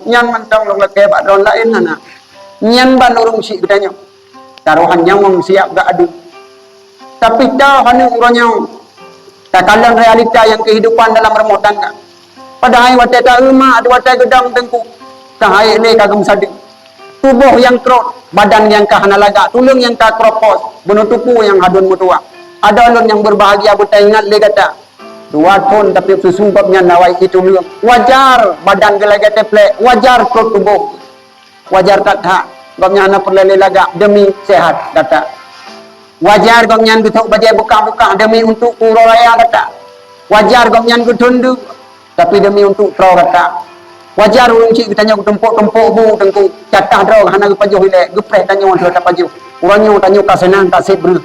Nyan mantang long leke bak dron lain nana. Nyan ban urung si gedanya. Taruhan nyawang siap gak adu. Tapi dah hanu urangnya. Takalan realita yang kehidupan dalam rumah tangga. Padahal watai tak rumah, ada watai gedang tengku. Kahai le kagum sadi. Tubuh yang krot, badan yang kahana lagak, tulung yang kah kropos, bunuh tupu yang hadun mutua. Ada ulun yang berbahagia buta ingat le kata. Dua pun tapi sesungguhnya nawai itu lu. Wajar badan gelagat teple, wajar krot tubuh. Wajar kata, gomnya anak perlele lagak demi sehat kata. Wajar gomnya gutuk bajai buka-buka demi untuk uraya kata. Wajar gomnya gutundu tapi demi untuk tro kata. Wajar urang cik tanya tumpuk-tumpuk bu tengku catah draw hana pajuh ile gepreh tanya orang tak pajuh. Urangnya tanya ka senang tak sebru.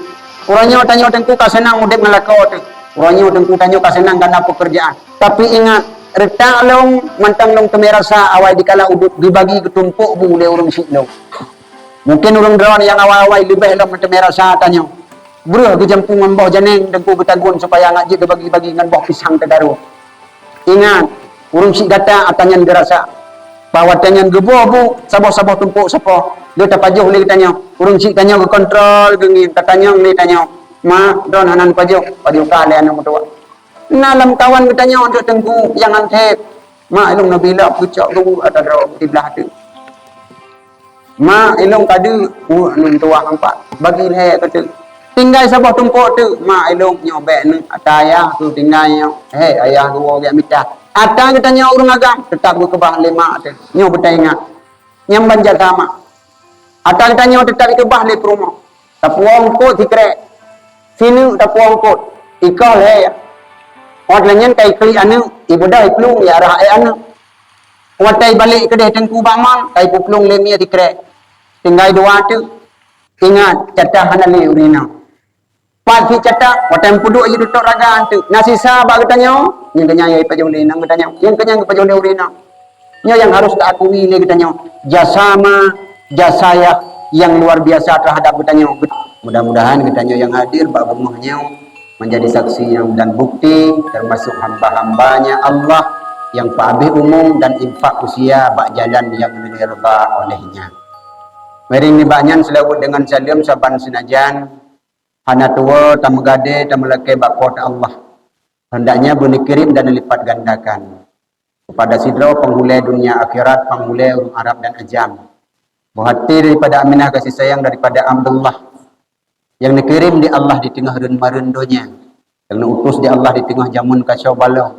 Urangnya tanya tengku ka senang udip ngelakau tu. Urangnya tengku tanya ka senang kana pekerjaan. Tapi ingat retak long mantang long temerasa awai dikala udut dibagi ketumpuk bu le urang cik long. Mungkin urang draw yang awal-awal lebih long temerasa tanya. Bro ke jampung ngembah janeng tengku betagun supaya ngajik dibagi-bagi ngan boh pisang tegaru. Ingat urung si data atanyan gerasa bahwa tanyan geboh bu sabah-sabah tumpuk sapo dia tak pajuh le tanya urung si tanya ke kontrol gengin katanya le tanya ma don hanan pajuh ka le anu mutua nalam kawan katanya untuk tengku yang antep ma ilung nabila pucak lu ada ro tiblah tu ma ilung kadu nun tua hampa bagi le kata tinggal sabah tumpuk tu ma ilung nyobek ni ataya tu tinggalnya ayah gua gak mitah Ata katanya orang agam tetap berkebah lima tu. Nyo bertaingat. Nyam banjar sama. Ata katanya tetap berkebah le promo. Tapuang kot dikre. Sini tapuang kot. Ikal he. Odlanyan kai kli anu ibuda iplung ya arah anu. Watai balik ke deh tengku bamang kai puplung le mia dikre. Tinggal dua tu. Ingat catah hanale urina. Pagi catak, watai puduk aja duduk raga tu. Nasi sah bak katanya, yang kenyang yang pajau le nang katanya, yang kenyang pajau le urina. Nya yang harus tak akui le katanya, jasama jasaya yang luar biasa terhadap katanya. Mudah-mudahan katanya yang hadir bak rumahnya menjadi saksi yang dan bukti termasuk hamba-hambanya Allah yang pabih umum dan infak usia bak jalan yang dirba olehnya. Mari ni baknyan selawat dengan salam saban senajan hana tua tamagade tamalake bakot Allah. Hendaknya bunyi kirim dan lipat gandakan kepada sidro penghulai dunia akhirat, penghulai urang Arab dan Ajam. Buhati daripada Aminah kasih sayang daripada Abdullah yang dikirim di Allah di tengah renmarundonya, yang diutus di Allah di tengah jamun kacau balau.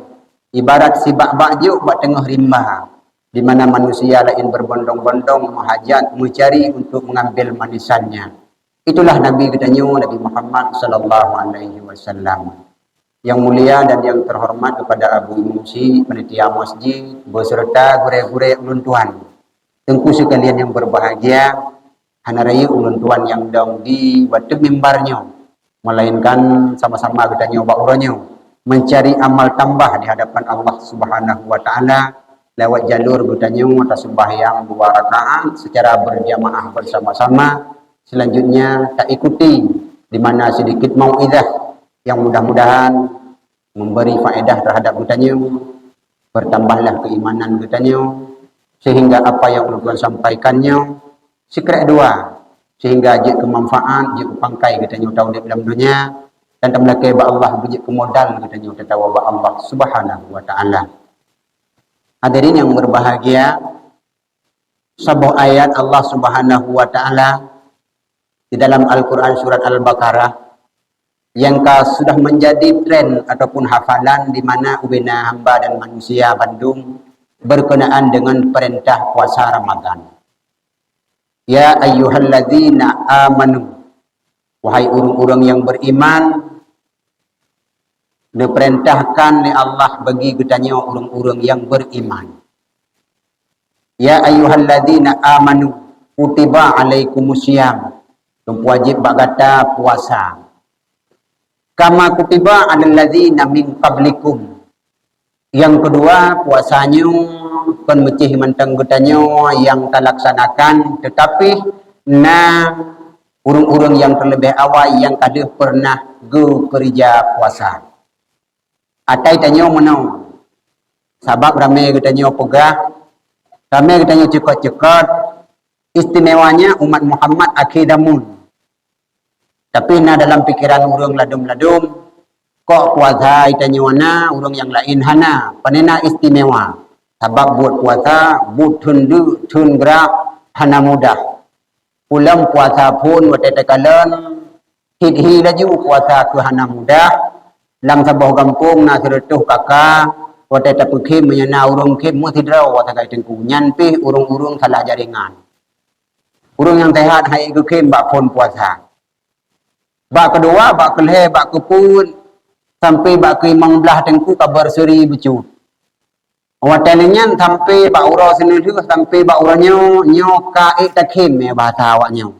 Ibarat si bak-bak juk bak tengah rimba, di mana manusia lain berbondong-bondong menghajat, mencari untuk mengambil manisannya. Itulah Nabi katanya Nabi Muhammad sallallahu alaihi wasallam. Yang mulia dan yang terhormat kepada Abu Musi, panitia masjid, beserta gure-gure ulun tuan. Tengku sekalian yang berbahagia, hana raya ulun tuan yang dong di batu mimbarnya, melainkan sama-sama katanya baurannya mencari amal tambah di hadapan Allah Subhanahu wa taala lewat jalur katanya atas sembahyang 2 rakaat secara berjamaah bersama-sama. Selanjutnya tak ikuti di mana sedikit mauizah yang mudah-mudahan memberi faedah terhadap kitanya, bertambahlah keimanan kitanya sehingga apa yang ulun sampaikannya sekret dua sehingga jik kemanfaat jik pangkai kitanya tahu di dalam dunia dan tamlake ba Allah bijik kemodal kitanya tahu ba Allah Subhanahu wa taala. Hadirin yang berbahagia, sebuah ayat Allah Subhanahu wa taala di dalam Al-Quran surat Al-Baqarah yang sudah menjadi tren ataupun hafalan di mana ubina hamba dan manusia Bandung berkenaan dengan perintah puasa Ramadan. Ya ayyuhalladzina amanu, wahai orang-orang yang beriman, diperintahkan oleh Allah bagi katanya orang-orang yang beriman. Ya ayyuhalladzina amanu kutiba alaikumusiyam, wajib bagata puasa. Kama kutiba alal ladzina min qablikum. Yang kedua puasanya kan mecih mentang katanya yang terlaksanakan tetapi urung-urung yang terlebih awal yang kada pernah kerja puasa. Atai tanya menau. Sabab ramai katanya pegah Kami katanya cekot-cekot, istimewanya umat Muhammad akidamun. Tapi na dalam pikiran urang ladum-ladum, kok puasa itanya wana, urang yang lain hana, panena istimewa. Sebab buat puasa, buat tundu, tun gerak, hana mudah. Pulang puasa pun, waktu tekalan, hidhi laju puasa ke hana mudah. Lang sabah kampung, na seretuh kakak, waktu tapukim, menyana urang kim, muthidraw, waktu kaitengku, nyanpih urang-urang salah jaringan. Urang yang sehat, hai ke bak pun puasa. Bak kedua, bak kelhe, bak kepun, sampai bak ke imang belah tengku, kabar suri becut. Watalinyan sampai bak urau sendiri, sampai bak urau nyo kaik takim ya bahasa awaknya.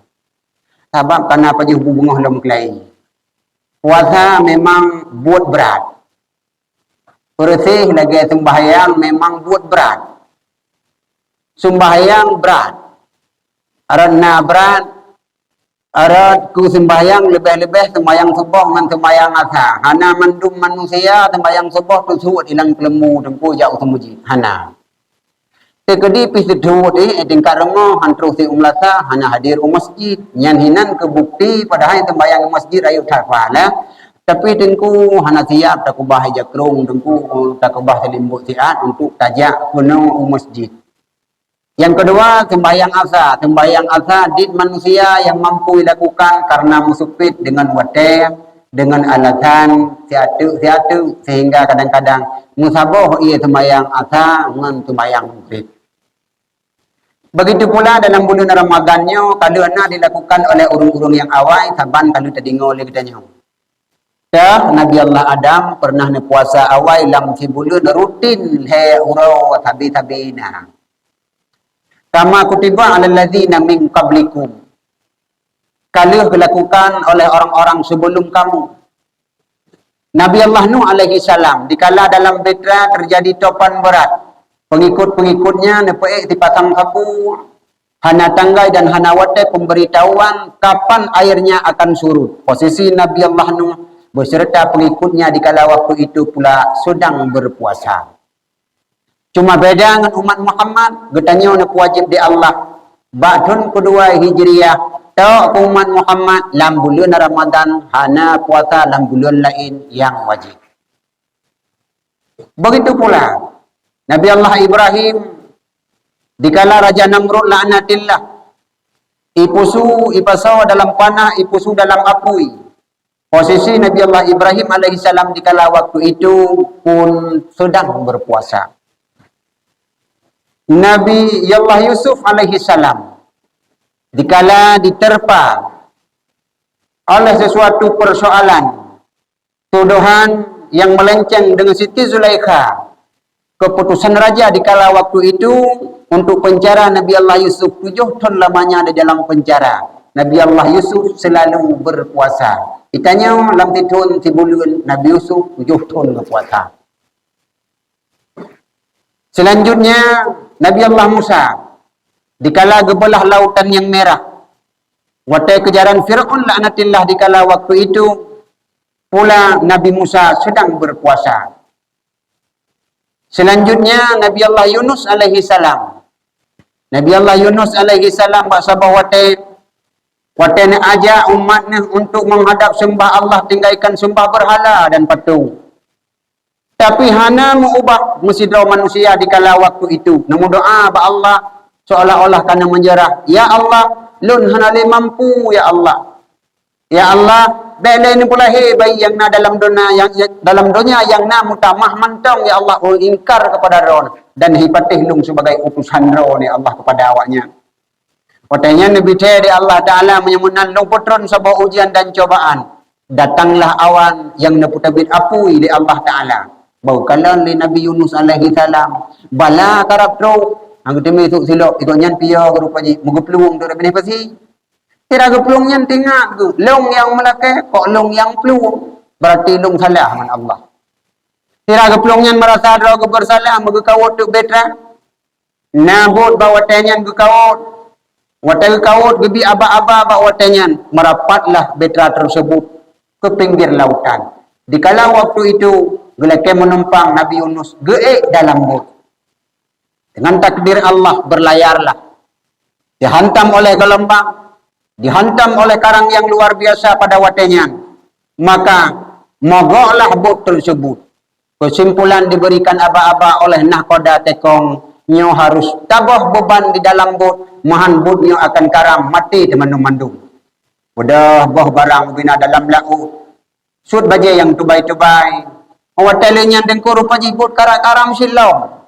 Sebab karena pajih hubungah dalam kelai. Puasa memang buat berat. Bersih lagi sembahyang memang buat berat. Sembahyang berat. Arana berat. Arat ku sembahyang lebih-lebih sembahyang subuh dengan sembahyang asar. Hana mandum manusia sembahyang subuh tu suut ilang kelemu tempu jauh semuji. Hana. Tekedi pis duut tingkat rengoh hantru si umlasa hana hadir masjid. Nyan hinan ke bukti padahal sembahyang masjid ayu tafala. Tapi tengku hana siap tak kubah jakrung tengku tak kubah selimbuk siat untuk tajak penuh masjid. Yang kedua, sembahyang asa. Sembahyang asa di manusia yang mampu dilakukan karena musupit dengan wadah, dengan alasan siatu sehingga kadang-kadang musaboh ia sembahyang asa dengan sembahyang musupit. Begitu pula dalam bulan Ramadannya, kalau nak dilakukan oleh urung-urung yang awal, saban kalau terdengar oleh kitanya. Ya, Nabi Allah Adam pernah puasa awal dalam si bulan rutin he urau tabi-tabina. Kama kutiba alal ladzina min qablikum. Kalau dilakukan oleh orang-orang sebelum kamu. Nabi Allah Nuh alaihi salam dikala dalam Petra terjadi topan berat. Pengikut-pengikutnya nepeik dipasang sapu, hana tanggai dan hana watai pemberitahuan kapan airnya akan surut. Posisi Nabi Allah Nuh beserta pengikutnya dikala waktu itu pula sedang berpuasa. Cuma beda dengan umat Muhammad, getanya nak wajib di Allah. Ba'dun kedua Hijriah, tau umat Muhammad dalam bulan Ramadan hana puasa dalam bulan lain yang wajib. Begitu pula Nabi Allah Ibrahim dikala Raja Namrud la'natillah ipasaw dalam panah, ipusu dalam api. Posisi Nabi Allah Ibrahim alaihissalam dikala waktu itu pun sedang berpuasa. Nabi Allah Yusuf alaihi salam dikala diterpa oleh sesuatu persoalan tuduhan yang melenceng dengan Siti Zulaikha, keputusan raja dikala waktu itu untuk penjara Nabi Allah Yusuf 7 tahun lamanya di dalam penjara. Nabi Allah Yusuf selalu berpuasa. Itanya dalam tahun bulan Nabi Yusuf 7 tahun berpuasa. Selanjutnya Nabi Allah Musa dikala gebelah lautan yang merah, watai kejaran Fir'aun laknatillah dikala waktu itu pula Nabi Musa sedang berpuasa. Selanjutnya Nabi Allah Yunus alaihi salam. Nabi Allah Yunus alaihi salam bersabah watai nak ajak umatnya untuk menghadap sembah Allah, tinggalkan sembah berhala dan patung. Tapi hana mengubah mesidra manusia di kala waktu itu. Namun doa ba Allah seolah-olah kena menjerah. Ya Allah, lun hana le mampu ya Allah. Ya Allah, bela ini pula bayi yang na dalam dunia yang na mutamah mantong ya Allah, ingkar kepada ron dan hipatih lung sebagai utusan ron ya Allah kepada awaknya. Katanya Nabi di Allah Ta'ala menyemunan lung putron sebuah ujian dan cobaan. Datanglah awan yang neputabit apui di Allah Ta'ala. Bau kalan li Nabi Yunus alaihi salam bala karap tro ang temi tu silok ito nyan pia rupaji mugupluong tu rabini pasi tira gupluong nyan tingak tu long yang melake kok long yang pluong berarti long salah man Allah tira gupluong nyan merasa dro ke bersalah mugukawot tu betra nabut bawa tenyan gukawot watel kawot gebi aba-aba bawa tenyan merapatlah betra tersebut ke pinggir lautan. Dikala waktu itu gelake menumpang Nabi Yunus geek dalam bot. Dengan takdir Allah berlayarlah. Dihantam oleh gelombang, dihantam oleh karang yang luar biasa pada watenya. Maka mogoklah bot tersebut. Kesimpulan diberikan aba-aba oleh nahkoda tekong, nyo harus tabah beban di dalam bot, mahan bot nyo akan karam mati teman-teman. Udah boh barang bina dalam laut. Sud baje yang tubai-tubai. Awatelenya dengko rupa jibut karam silau.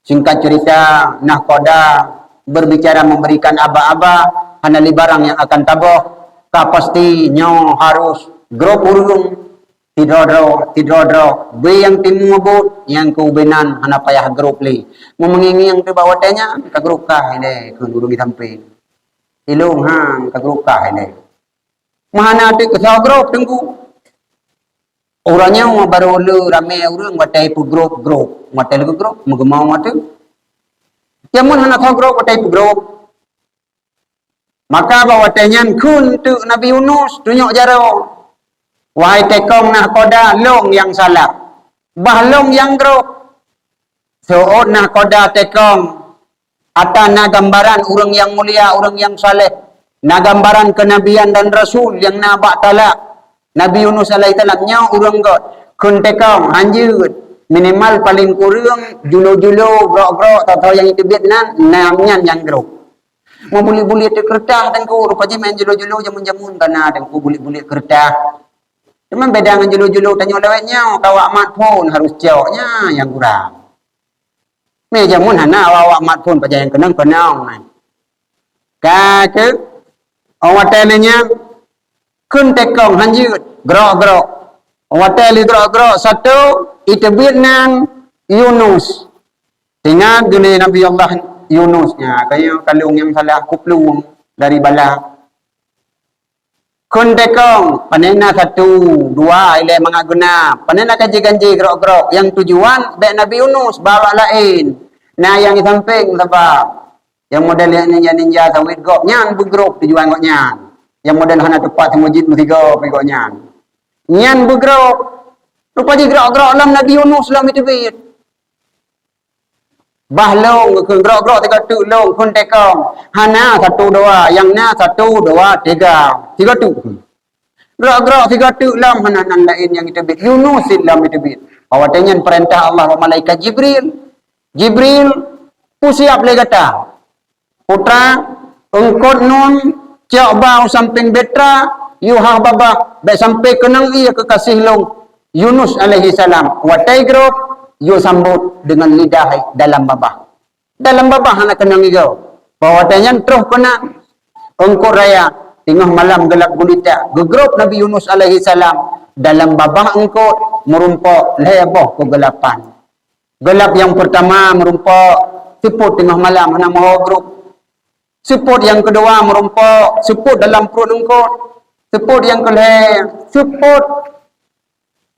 Singkat cerita, nahkoda berbicara memberikan aba-aba hanali barang yang akan taboh. Pasti nyo harus grup urung tidrodro be yang timu bot yang kubenan hana payah grup li. Memengingi yang tiba watenya ka grup kah ini kun urung ditampe. Ilung hang ka grup kah ini. Mahana tu ke grup tunggu. Orangnya baru lu rame orang watai pu grup watai lu grup mengemau matu. Jamun hana grup watai pu grup. Maka bawa tenyan kun tu Nabi Yunus tunjuk jaro. Wahai tekong nahkoda long yang salah. Bahlong yang grup. Soot nahkoda tekong. Atana gambaran orang yang mulia, orang yang saleh. Na gambaran kenabian dan rasul yang nabak talak. Nabi Yunus alaihi salam nya urang god kun tekong hanjut minimal paling kurang julo-julo grok-grok atau yang itu Vietnam namanya yang grok. Mau buli-buli itu kertas tengku rupanya main julo-julo jamun-jamun kana tengku buli-buli kertas. Cuma beda dengan julo-julo tanya lawetnya kawak smartphone harus jawabnya yang kurang. Me jamun hana awak smartphone paja yang kenang-kenang. Kake awak telenya kun tekong hanjut grok-grok. Wateli grok-grok satu itu Vietnam Yunus. Ingat dunia Nabi Allah Yunusnya kayak kalung yang salah kuplung dari bala. Kun tekong panena satu dua ile mangaguna. Panena kaji-ganji grok-grok yang tujuan baik Nabi Yunus bawa lain. Nah yang di samping sebab yang model ninja sawit gok nyan bergrok tujuan gok nyan. Yang model hana tepat semujid mutiga pegoknya. Nyan bergerak. Rupanya gerak-gerak dalam Nabi Yunus dalam itu bit. Bahlong gerak-gerak tiga tu long kun tekong. Hana satu dua, yang na satu dua tiga. Tiga tu. Gerak-gerak tiga tu dalam hana nan lain yang itu bit. Yunus dalam itu bit. Awatnya perintah Allah wa malaikat Jibril. Jibril pusiap le kata. Putra engkau nun cak bau samping betra yuhah baba baik sampai kenang ia kekasih long Yunus alaihi salam watai grup yu sambut dengan lidah dalam babah hana kenang igau bawatanya terus kena engkau raya tengah malam gelap gulita gegrup Nabi Yunus alaihi salam dalam babah engkau merumpok leboh kegelapan gelap yang pertama merumpok siput tengah malam hana mahu grup. Seput yang kedua merumpok, seput dalam perut engkau. Seput yang kelih, seput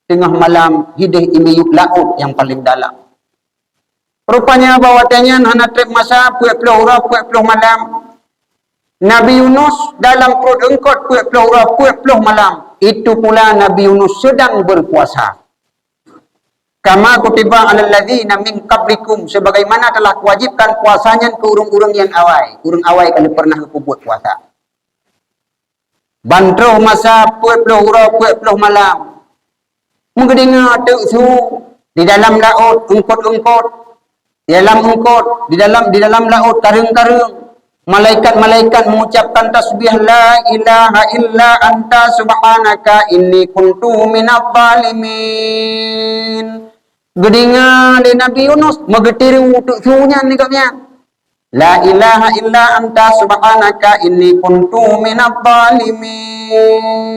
tengah malam hidih imiyuk laut yang paling dalam. Rupanya bawatanya hana trip masa puek-puek huruf, puek-puek malam. Nabi Yunus dalam perut engkau puek-puek huruf, puek-puek malam. Itu pula Nabi Yunus sedang berpuasa. Kama kutiba alal ladzina min qablikum sebagaimana telah kewajibkan puasanya ke urang-urang yang awai. Urang awai kalau pernah buat puasa. Bantroh masa pueploh hurau pueploh malam. Mengedinga tek su di dalam laut engkot-engkot. Di dalam engkot, di dalam laut karung-karung. Malaikat-malaikat mengucapkan tasbih la ilaha illa anta subhanaka inni kuntu minadh zalimin. Gedinga di Nabi Yunus megetiri untuk sunya ni katnya. La ilaha illa anta subhanaka inni kuntu minadh zalimin.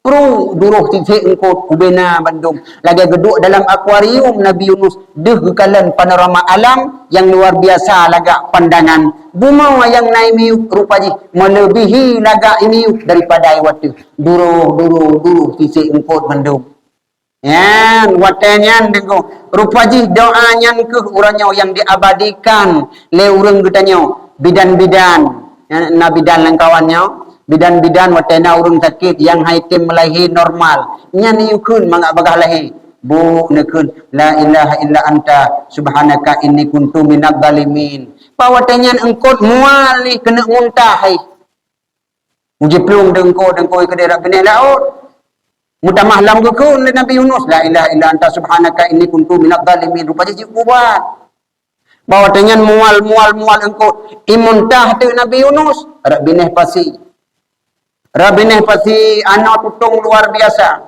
Pro duruh titik engkau ubena Bandung. Lagi geduk dalam akuarium Nabi Yunus. Deh kekalan panorama alam yang luar biasa lagak pandangan. Buma yang naik miuk rupaji melebihi lagak miuk daripada waktu. Duruh titik engkau Bandung. Yan, watanya tengok. Rupaji doanya ke urangnya yang diabadikan le urang getanyo. Bidan-bidan. Nabidan lang kawannya. Bidan-bidan watena urang sakit yang haitim melahi normal. Nya ni yukun mga bagah lahi. bu nekun la ilaha illa anta subhanaka inni kuntu minadz zalimin. Pawatanyan engkau muali kena muntahai. Uji pelung dengko ke daerah benih laut. Mutamah lam gekun Nabi Yunus la ilaha illa anta subhanaka inni kuntu minadz zalimin. Rupanya cik buat. Pawatanyan mual engkau imuntah tu Nabi Yunus. Rak benih pasi. Rabineh pasi anak tutung luar biasa.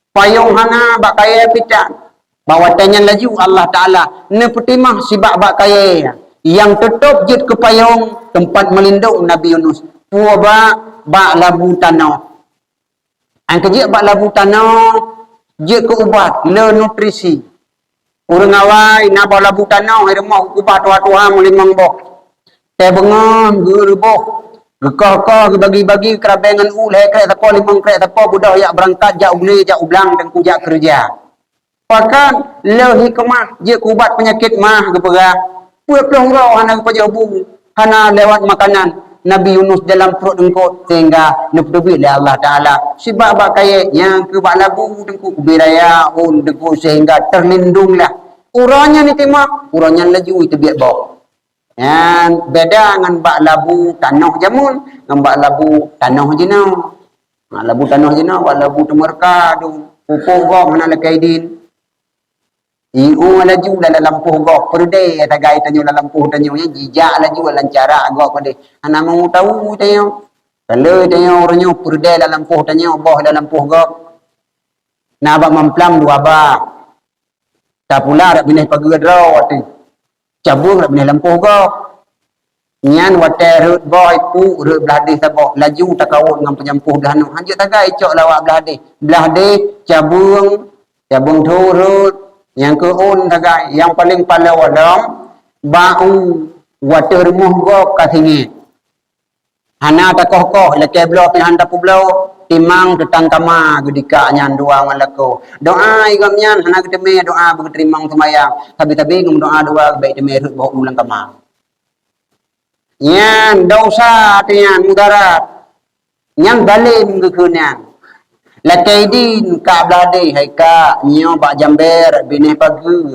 Payung hana bak kaya pitan. Bawa tanya laju Allah Ta'ala. Ne petimah si bak kaya. Yang tutup jut ke payung tempat melindung Nabi Yunus. Pua bak labu tanah. Ang kejik bak labu tanah. Jut ke ubat. Le nutrisi. Urang awai nak bawa labu tanah. Hai rumah ubat tua-tua mulimang boh. Teh bengam geruboh. Gekah-kah bagi-bagi kerabengan ulai kerek teko limang kerek teko budak yak berangkat jak uli jak ublang dan kujak kerja. Pakan le hikmah je kubat penyakit mah geperah. Pulang roh hana kepajabu hana lewat makanan Nabi Yunus dalam perut engkau sehingga nepdebi oleh Allah Taala. Sebab bak kaya yang ke bak labu dengku kubiraya on dengku sehingga terlindunglah. Urangnya ni tema, urangnya laju itu biak bau. Yang beda dengan bak labu tanah jamun, dengan bak labu tanah jenau. Labu tanah jenau, bak labu temerka tu. Pupuk gok mana lekaidin. Iu laju dalam lampuh gok. Perdai ada gai tanyo dalam lampuh tanyo. Jijak laju dalam cara gok pada. Anak mau tahu tanyo. Kalau tanyo orangnya perdai dalam lampuh tanyo. Boh dalam lampuh gok. Nak memplam dua bak. Tak pula rak binih pagi draw tu. Cabung nak benih lampuh kau. Nyan water rut boy pu rut beladih tabok laju tak kawut dengan penyampuh belah nu. Hanjut tagai cok lawak beladih. Beladih cabung turut yang ke on tagai yang paling palau dalam bau water muh gok kasingi. Hana takoh-koh leke blo pihan tapu blo timang tetang kama gedika nyan dua malako. Doa igam nyan hana keteme doa berterimang semayang. Tapi doa dua baik teme rut bawa ulang kama. Nyan dosa tian mudarat. Nyan balim kekunyan. Lakaidin ka blade hai ka nyo bak jamber bineh pagi.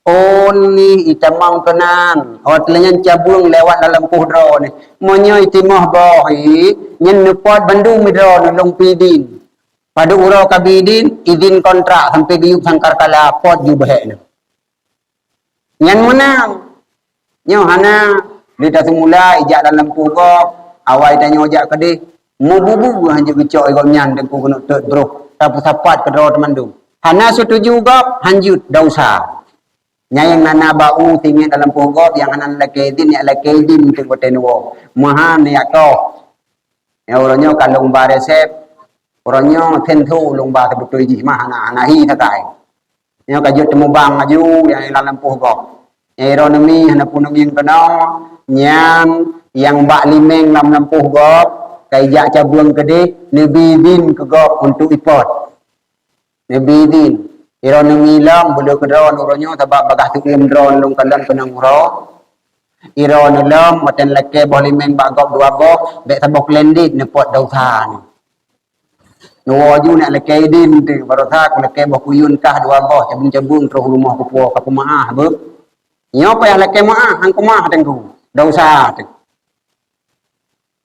Oni itamang kenan. Hotelnya cabung lewat dalam puhdro ni. Monyo itimah bahi nyen nepot Bandung midro nulung pidin. Pada urau kabidin izin kontrak sampai giyuk sangkar kala pot jubah ni. Nyen menang. Nyo hana dia semula ijak dalam puhdro awai tanya ojak kedih. Mububu hanya kecok ikut nyan dan ku kena tek bro. Tapi sapat ke draw teman tu. Hana setuju gop hanjut dosa. Nyayang nana bau tinggi dalam pogop yang anan lakedin ya lakedin tu kotenwo. Mahan ya ko. Ya orangnya kalau umbar resep orangnya tentu lumba betul ji mah anak hi takai. Nya kajut temu bang maju yang dalam pogop. Ya ironomi hana punung yang kena nyang yang bak limeng lam lampuh gop. Kaijak cabung kedih nebidin ke gop untuk ipot. Nebidin. Iro nengilang boleh ke drone uronyo sebab bagah tu ilm drone long kalan penang uro. Iro nelam maten leke boleh main bagok dua gok bek sabok lendit nepot dausa ni. Nuwo ju nak leke idin tu baru tak leke boh kuyun kah dua gok cabung-cabung terus rumah kupuo ka pemaah be. Nyo payah leke maah hang kumah tengku. Dausa tu.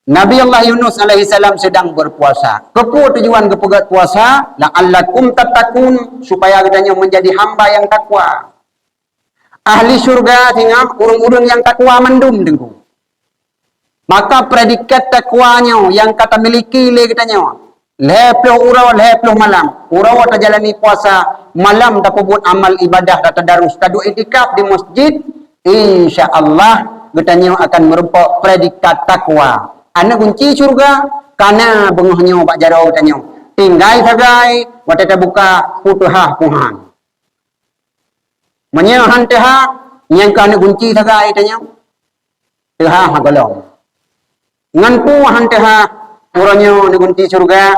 Nabi Allah Yunus alaihi salam sedang berpuasa. Kepu tujuan kepegat puasa la'allakum tattaqun supaya katanya menjadi hamba yang takwa. Ahli surga tinggal urung-urung yang takwa mendum dengku. Maka predikat takwanya yang kata miliki le katanya. Leploh urau leploh malam. Urau ta jalani puasa malam ta buat amal ibadah ta tadarus ta iktikaf di masjid insyaallah katanya akan merupakan predikat takwa. Anak kunci surga karena bengohnya pak jarau tanya. Tinggai sagai watata buka putuhah puhan. Menyahan teha yang kana kunci sagai tanya. Teha hagalong. Ngan puhan teha uranya ni kunci surga.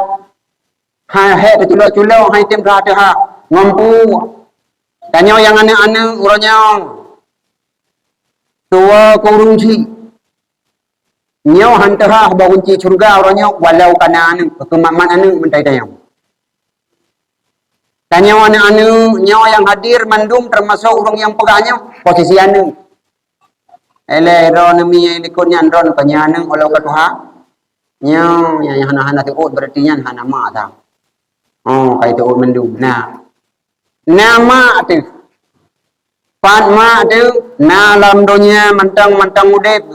Ha he tulo-tulo hai tim ra teha ngampu. Tanya yang anak-anak uranya. Tua kurungci. Nyo hantara bawa kunci surga orangnya walau kana anu kemaman anu mentai tayang. Tanya anu nyawa yang hadir mandum termasuk orang yang pegahnya posisi anu. Ele ron mi likun nyan ron panyana olau ka Tuhan. Nyo yang hana-hana tiut berarti nyan hana ma ta. Oh kai tu mandum. Nah. Nama tu. Padma tu na lam dunia mantang-mantang udep.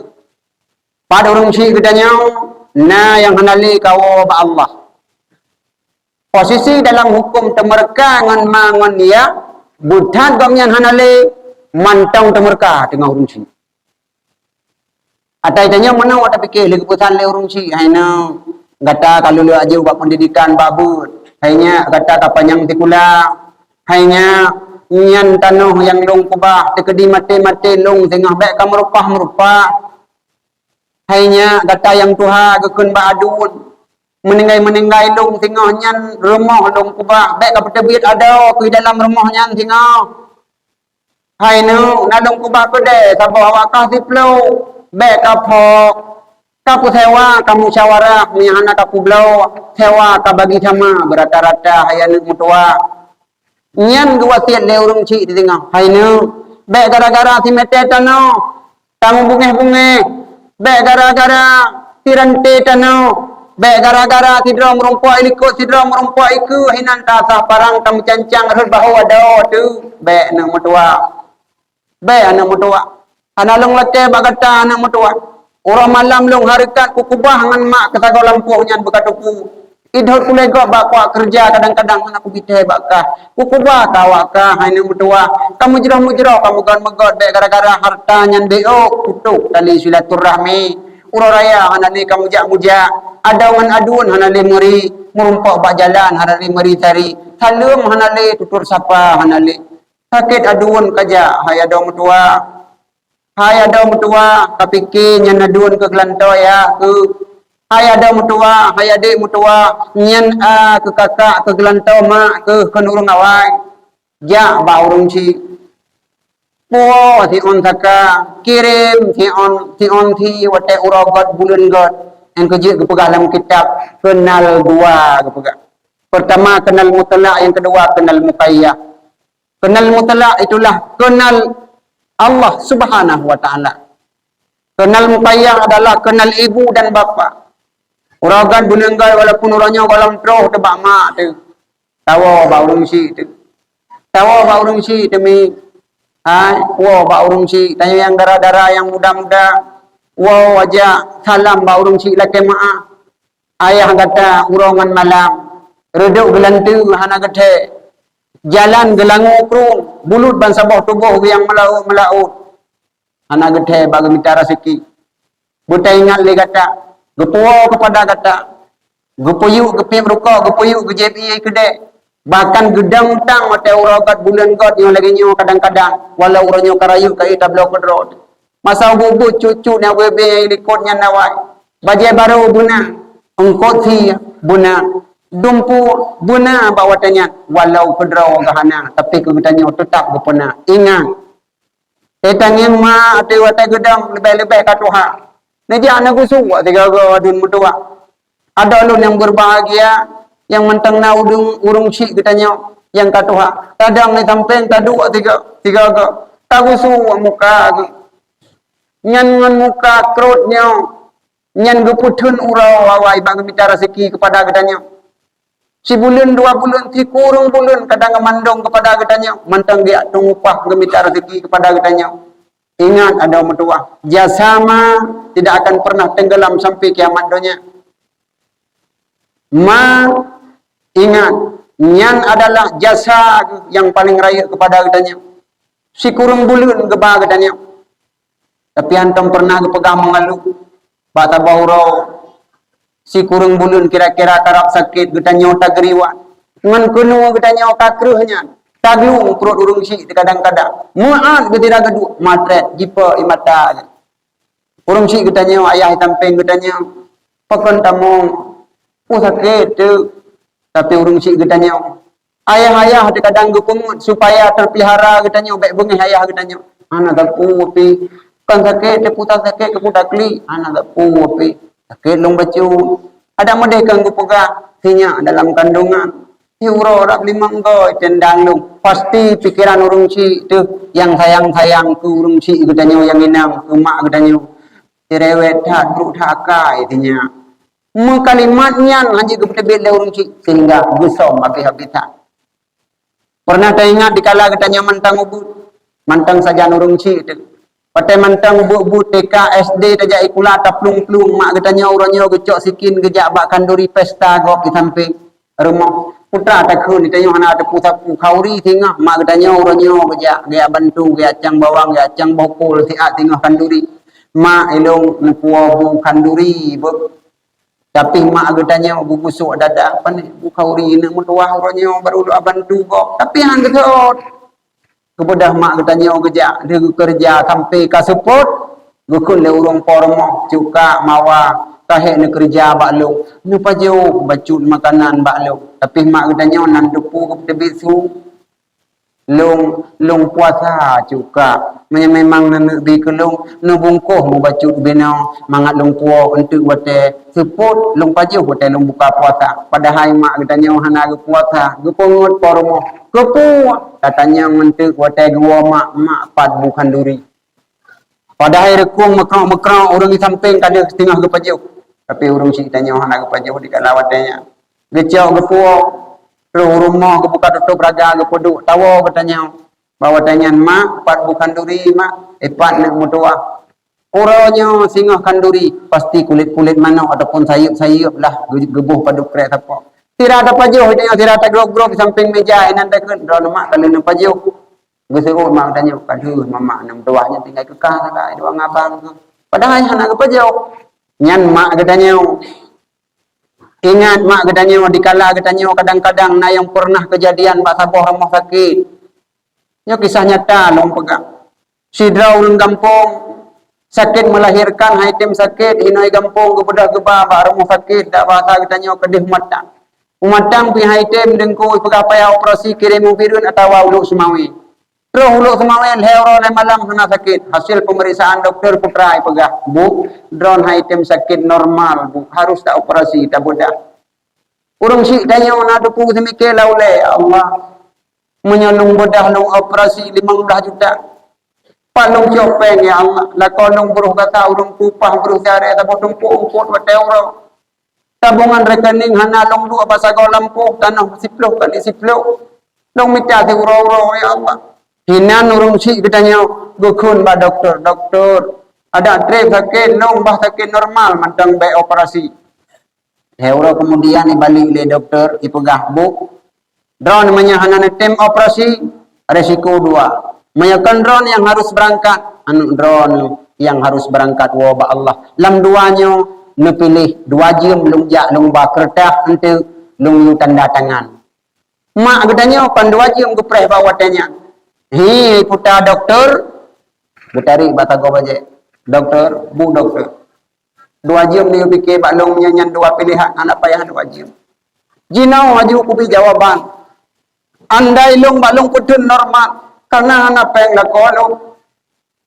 Pada orang si katanya na yang hanali kawo ba Allah. Posisi dalam hukum temerka ngan mangon dia buddha gomnyan hanale mantang temerka tengah urung si. Atai tanya mana wata fikir lagi putan le urung si haina gata kalau lu aja ubah pendidikan babut hanya gata kapanyang tikula hanya nyan tanuh yang long kubah tekedi mate-mate long tengah baik ka merupah hanya gata yang tuha gekun ba adun meninggai long tengah nyan rumah long kubah baik ka petebit ada ke dalam rumah nyan tengah hai nu nalong kubah ko de sabah wakah tiplo baik ka phok ka pu sewa ka musyawarah mihana ka kublau sewa ka bagi sama berata-rata hayana mutua nyan guwatiat le urung ci di tengah hai nu baik gara-gara si mete tano tamu bunge-bunge baik gara-gara tirante tano baik gara-gara tidra merumpuak ilikut tidra merumpuak iku hinan tasah parang kamu cancang harus bahawa ada tu baik nak mutua baik anak mutua anak long lete bagata anak mutua orang malam long harikat kukubah ngan mak kesagau lampuh nyan bekatuku idhot kulega bakwa kerja kadang-kadang anak kubite bakah kukubah kawaka haina mutua kamu jerah kamu gan megot baik gara-gara harta nyan beo kutuk tali silaturahmi uraya hanali kamu jak-muja ada ngan adun hanali muri merumpak bak jalan hanali muri tari salum hanali tutur sapa hanali sakit adun kaja hai ada mutua kapiki nyan adun ke gelanto ya ke hai ada mutua hai adik mutua nyan ke kakak ke gelanto mak ke kenurung awai ja ba urung ci po si on saka kirim si on thi wate urogot bulan god yang kerja ke dalam kitab kenal dua ke pertama kenal mutlak yang kedua kenal muqayyad kenal mutlak itulah kenal Allah Subhanahu wa taala kenal muqayyad adalah kenal ibu dan bapa urogot bulan god walaupun orangnya kolam troh tebak mak tu tawo ba urung si tu tawo ba urung si demi wow ba urung si tanya yang darah-darah yang muda-muda wow aja salam ba urung si laki maa ayah kata urongan malam reduk gelantu hana gede jalan gelangu krung bulut ban sabah tubuh yang melaut hana gede bagi mitara siki buta ingat le kata gepuo kepada kata gepuyu gepim ruko gepuyu gejebi kede bahkan gedang utang mata urokat bulan god yang lagi nyo kadang-kadang walau uronyo karayu kai tablo kodrod masa bubut cucu na webe likot nya nawai baje baru buna engkot si buna dumpu buna bawatanya walau kodro gahana tapi kegetanyo tetap gepena ingat tetangnya ma ate wata gedang lebih-lebih ka Tuhan neji anak gusu tiga adun mutua ada ulun yang berbahagia yang mentang na urung si katanya yang katuha kadang ni samping tadu tiga tagusu muka nyan muka krutnya nyan geputun urau awai bang bicara seki kepada katanya si bulan 2 bulan si kurung bulan kadang mandong kepada katanya mentang dia tungupah bicara seki kepada katanya ingat ada mertua jasama tidak akan pernah tenggelam sampai kiamat dunia ingat, nyan adalah jasa yang paling raya kepada katanya. Si kurung bulun keba katanya. Tapi antum pernah kepegang mengalu. Bata bauro. Si kurung bulun kira-kira tarap sakit katanya tagriwa. Ngan kunu katanya kakruhnya. Taglung perut urung si kadang-kadang. Mu'ad ketira kedua. Matret, jipa, imata. Urung si katanya ayah tamping katanya. Pakon tamong. Sakit tu. Tapi urung si katanya ayah-ayah kadang gepemut supaya terpelihara katanya baik bengih ayah katanya anak tapu pi kan sakit putar sakit ke putar kli anak tapu pi sakit long bacu ada model kan gupega sinya dalam kandungan Euro rak beli manggo tendang lu. Pasti pikiran urung ci tu yang sayang-sayang tu urung ci gedanyo yang inang tu mak gedanyo. Cerewet tak druk tak kai tinya. Kalimatnya haji kepetebet le urung ci sehingga gesom habis-habisan. Pernah tak ingat dikala gedanyo mantang ubud. Mantang saja urung ci tu. Patai mantang ubud TK SD tajak ikula taplung-plung mak gedanyo uranyo gecok sikin gejak bak kanduri pesta gok di samping rumah. Putra tak kun ditanyo hana ada pusat kauri tengah mak gedanyo uranyo gejak gaya bantu gaya acang bawang gaya acang bokol siat tengah kanduri mak elong nupuo bu kanduri bu tapi mak gedanyo bu busuk dada apa ni bu kauri nak mutuah uranyo baru lu bantu kok tapi hang getot kemudah mak gedanyo gejak dia kerja sampai ka support gukun le urang pormo cuka mawa kahek ni kerja bak lu nu pajau bacut makanan bak lu tapi mak gedanyo nan depu ke bisu long puasa cuka memang nan di kelong nu bungkuh mu bacut beno mangat long puo untuk wate support long pajau wate long buka puasa padahal mak gedanyo hana ge puasa ge pungut pormo kepu katanya mentuk wate gua mak pat bukan duri padahal rekung mekrong orang di samping kada setengah ge pajau tapi urung si tanya hana ke pajau di kala watenya gecau ke puo rumah ke buka tutup raga ke poduk tawo katanya bawa tanya mak pat bukan duri mak pat nak mutua uronyo singoh kanduri pasti kulit-kulit manok ataupun sayup-sayup lah gebuh paduk krek tapo tira ada pajau tanya tira ada grok-grok di samping meja enan tekun ron mak kalau nak pajau geseru mak tanya aduh mama nam tuahnya tinggal kekah tak dua ngabang padahal hana ke pajau nyan mak gedanyo ingat mak gedanyo dikala gedanyo kadang-kadang na yang pernah kejadian bak saboh rumah sakit nyo kisah nyata long pegang sidra ulun kampung sakit melahirkan haitim sakit hinoi kampung kebedah geba bak rumah sakit dak bahasa gedanyo kedih matang umatang pi haitim dengku pegapai operasi kirim virun atau uluk semawi terus uluk semawi lehoro le malam kena sakit hasil pemeriksaan dokter putra pegah bu drone item sakit normal bu harus tak operasi tak bodah urung si danyo na dupu semike laule Allah menyolong bodah long operasi 15 juta palung copeng ya Allah la kolong buruh kata urung kupah buruh sare ta bodong pungkut wate euro tabungan rekening hana long dua bahasa go lampu tanah siploh kali siploh long mita te uro ya Allah hinan urung si gedanyo gukun ba doktor ada trip sakit long bah sakit normal mantang baik operasi euro kemudian balik le dokter ipegah bu drone menyahanan tim operasi resiko 2 menyakan drone yang harus berangkat drone yang harus berangkat wa ba Allah lam duanya ne pilih 2 jam long jak long ba kertas untuk long tanda tangan mak gedanyo pan 2 jam gepreh bawatanya hi puta doktor bertarik batago baje doktor bu doktor 2 jam dia fikir baklong nyanyan 2 pilihan anak payah 2 jam jinau maju kupi jawaban andai long baklong kudun normal karena anak payah lakolong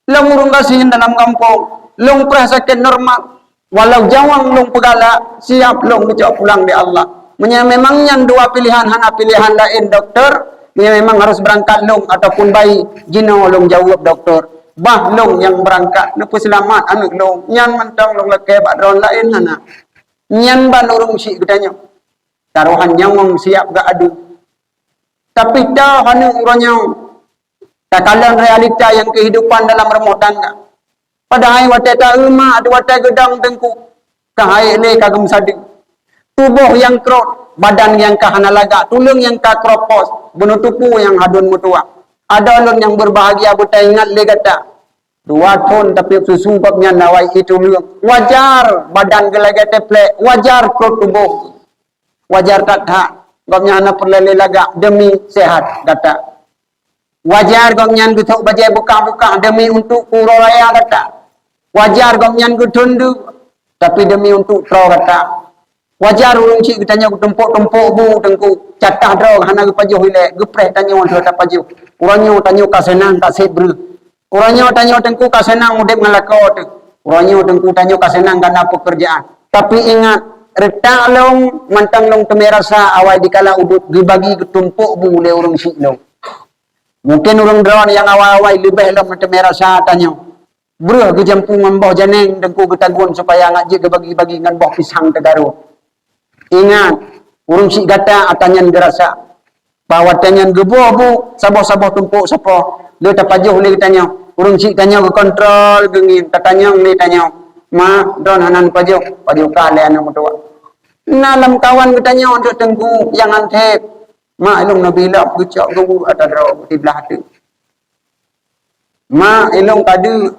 long urung kasihin dalam kampung long prah sakit normal walau jawang long pegala siap long bijak pulang di Allah memang yang 2 pilihan hana pilihan lain doktor dia memang harus berangkat long ataupun bayi jino long jawab doktor bah long yang berangkat nupu selamat anak long nyan mentang long leke bak drone lain hana nyan ban urung si gedanyo taruhan nyawang siap gak adu tapi dah hanu uranyo takalan realita yang kehidupan dalam rumah tangga padahal wate ta uma adu wate gedang dengku kahai le kagum sadi tubuh yang krot badan yang kahana laga tulung yang ka kropos bunuh tupu yang hadun mutua ada ulun yang berbahagia buta ingat le kata 2 ton tapi susu babnya nawai itu lung wajar badan gelaga teple wajar krot tubuh wajar kata babnya anak perlele laga demi sehat kata wajar gomnyan gutuk bajai buka-buka demi untuk puro raya kata wajar gomnyan gutundu tapi demi untuk tro kata wajar urung cik tanya tumpuk-tumpuk bu tengku catah draw hana gepajuh ile gepreh tanya orang tua pajuh uranyo tanya ka senang ka sebru uranyo tanya tengku ka senang udip ngalako tu uranyo tengku tanya ka senang kana pekerjaan tapi ingat retak long mantang long temerasa awal dikala udut dibagi ketumpuk boleh orang silong. Mungkin orang drone yang awal-awal lebih long temerasa tanya. Bro ke jampungan bawah janeng dengku ketagun supaya ngaji ke bagi-bagi dengan bawah pisang tegaru. Ingat, urung si gata atanyan gerasa. Bahwa tanyan gebuah bu, sabah-sabah tumpuk sapa. Dia tapajuh le tanya. Urung si tanya ke kontrol gengin, katanya le tanya. Ma don hanan pajuh kale anak mutua. Nalam kawan katanya untuk tengku yang antep. Ma ilung nabila kucak gebu atadra di belah tu. Ma ilung kadu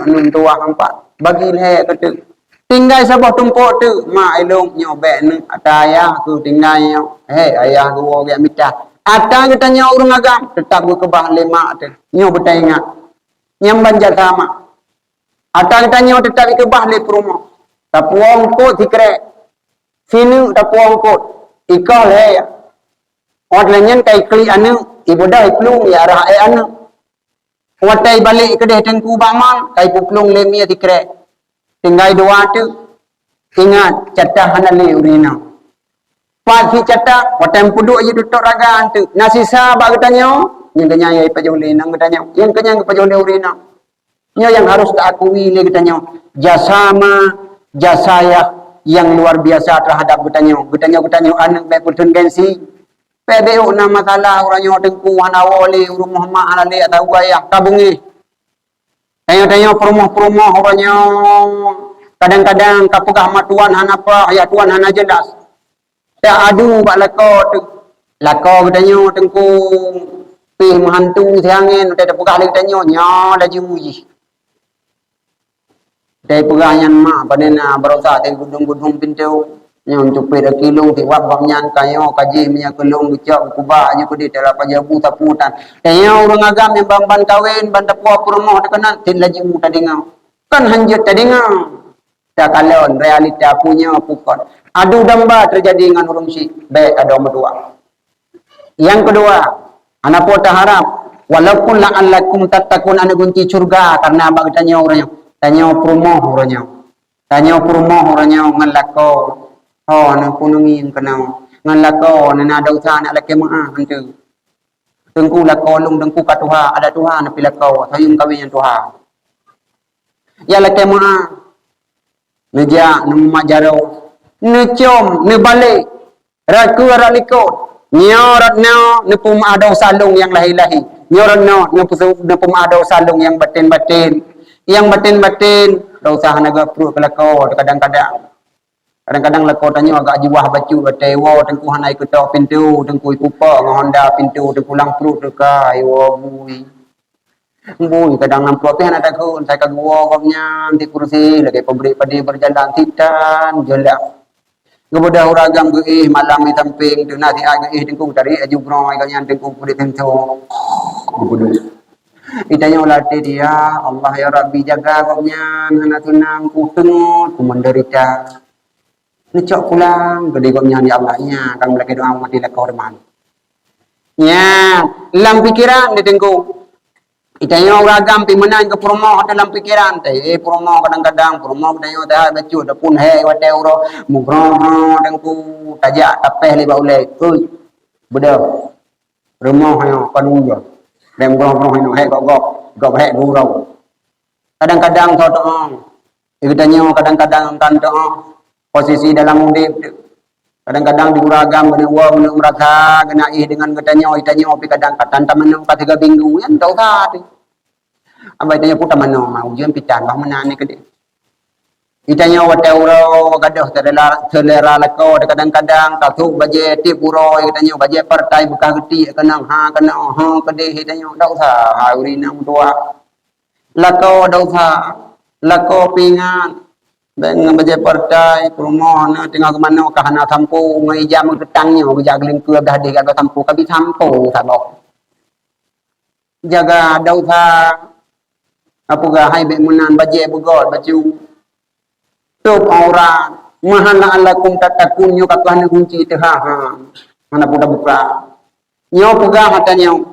nun tua hampa. Bagi le kata. Tinggal sabah tumpuk tu. Ma ilung nyobek ni. Ata ayah ku tinggal nyo. Ayah ku orang mitah. Ata kita nyo urang agam. Tetap ku kebah lemak tu. Nyo bertaingat. Nyam banjar sama. Ata kita nyo tetap kebah le perumah. Tapuang kot dikrek. Sini tapuang kot. Ikal ya. Orang kai kli anu. Ibu dah iklung ya arah anu. Watai balik ke deh tengku baman. Kai puplung le mia dikrek. Tinggal dua tu, ingat catah hanali urina. Pagi catah, watem puduk je tutup raga tu. Nasi sabak katanya, yang kenyang yang pajoleh nang katanya, yang kenyang pajoleh urina. Nyo yang harus diakui le katanya, jasama, jasaya yang luar biasa terhadap katanya. Katanya anak baik putun gensi. PBU nama masalah orangnya tengku hanawali urung Muhammad alali atau gaya kabungi. Tanya-tanya perumah-perumah orangnya kadang-kadang kapugah mat tuan hanapa ayat tuan hana jelas. Tak adu bak lako tu. Lako katanya tengku pih menghantu siangin tak pugah lagi tanya nya laju uji. Dai pugah yan mak panena barosa te gudung-gudung pintu nyon cupe dak kilung ti wak bamnyan kayo kaji minya kelung gecak kubah aja kudi dalam pajabu taputan. Tanya orang agam yang bamban kawin ban tapua perumah dekenan tin laju tadi ngau. Kan hanjut tadi ngau. Tak kalon realita punya pukon. Adu domba terjadi dengan urung si baik ada berdua. Yang kedua, anak pun tak harap walaupun la'allakum tattaqun ana gunti surga karena abang tanya orangnya. Tanya perumah orangnya. Tanya perumah orangnya ngalako. Oh, nak kunungin kenal. Ngan lako, nak ada usaha nak laki maah hantu. Tengku lako lung tengku kat Tuhan, ada Tuhan nak pilih lako, sayung kawin yang Tuhan. Ya laki maah. Nejak, nama jaro. Necom, nebalik. Raku arak likut. Nyorat no, nepum ada salung yang lahi-lahi. Nyorat no, nepum ada salung yang batin-batin. Yang batin-batin, ada usaha naga perut ke lako, kadang-kadang. Kadang-kadang lako tanya agak jiwah bacu tewa tengku hanai ketok pintu tengku ipupa ngahonda pintu tengku lang perut dekai wa bui kadang nampak tu anak takut saya kagua komnya di kursi lagi pemberi padi berjalan titan jelak kemudian uragam ge malam di samping tu nanti age tengku dari aju bro agaknya tengku pudi tentu itanya ulati dia Allah ya Rabbi jaga komnya anak tunang ku tengok ku menderita necok pulang gede gomnya di Allahnya kan mereka doa mati lek hormat ya dalam pikiran ditengku itanya uragam pimenan ke promo dalam pikiran teh promo kadang-kadang promo dayo dah bacu dah pun he wate euro mugro tengku tajak tapeh li baule euy beda rumah yo panuja dem gro he gok he gurau kadang-kadang totong itanya kadang-kadang tantong posisi dalam udip kadang-kadang diuragam kena wa kena merasa kena dengan katanya itanya opi kadang katan tamanong ka 3 minggu yan tau tadi abai tanya puta manong mau ujian pitan bah menani kede itanya wate uro gadoh selera lako kadang-kadang tatuk baje tip uro itanya baje partai buka geti kena ha kede itanya tau sa ha urina mutua lako tau sa lako pingan dengan baca partai permohon tengah ke mana kah nak tampu ngai jam ketangnya berjaga lingkup dah di kat tampu kabi tampu sabok jaga dausa apa ga hai be menan baje begol baju tu aura mahala alakum tatakun nyo kakah ni kunci teh ha mana buka buka nyo puga matanya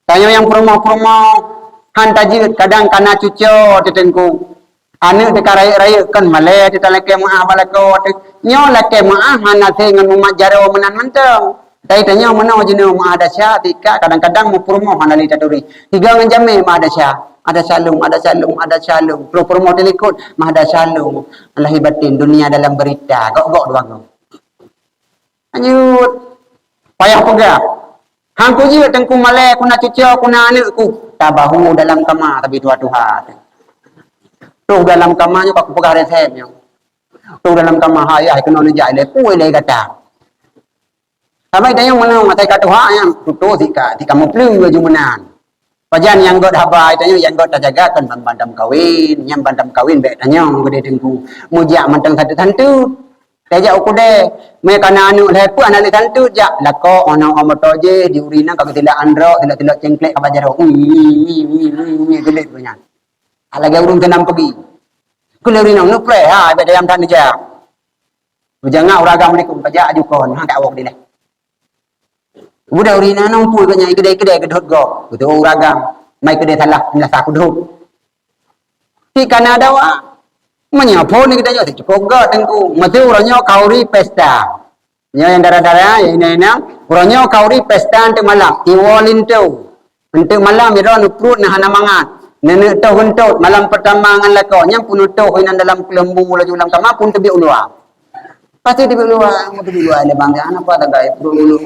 tanya yang permoh han tajid kadang kana cuco tetengku Anak dekat raya-raya kan malai kita laki maaf balako nyo laki maaf hana dengan memajaro menan mentang. Dai tanya mana jenis ma ada sya tika kadang-kadang mu promo hana li taduri. Tiga ngajame ma ada sya. Ada salung. Promo telikut ma ada salung. Lahi batin dunia dalam berita. Gok dua go. Anyut payah pegah. Hang ku je tengku malai ku nak cucu ku nak anak ku. Tabahu dalam kamar tapi dua Tuhan. Tu dalam kamarnya kau pegang resepnya. Tu dalam kamar ayah kena nejak le, pui le kata. Sampai tanya mana mata kata ha yang tutu tika mau pelung je menan. Pajan yang god habai tanya yang god terjaga kan bandam kawin, yang bandam kawin be tanya gede tengku. Mujak mantang satu tantu. Tejak aku deh, mereka nak anu lepu anak le tantu jak lako ono omoto je diurina kau tidak andro, tidak cengklek apa jaro. Gelit punya. Lagi urung tenam pergi. Kuleri nang nu pre ha be dalam tan dia. Bujanga uragam ni kum pajak ajukon ha ka awak dile. Budak urina nang pui kanya kedai kedot go. Betul uragam. Mai kedai salah nasa kuduk. Di Kanada wa menyapo ni kita nyo cukup go tengku. Mati uranyo kauri pesta. Nyo yang darah-darah ini uranyo kauri pesta ante malam. Iwolin tu. Ante malam iro nu prut na hana mangat. Nenek tahu hentot malam pertama dengan lakonya pun tahu hinan dalam kelembu laju dalam kamar pun tebi ulua. Pasti tebi ulua, mau tebi ulua ada bangga apa tak gaya perlu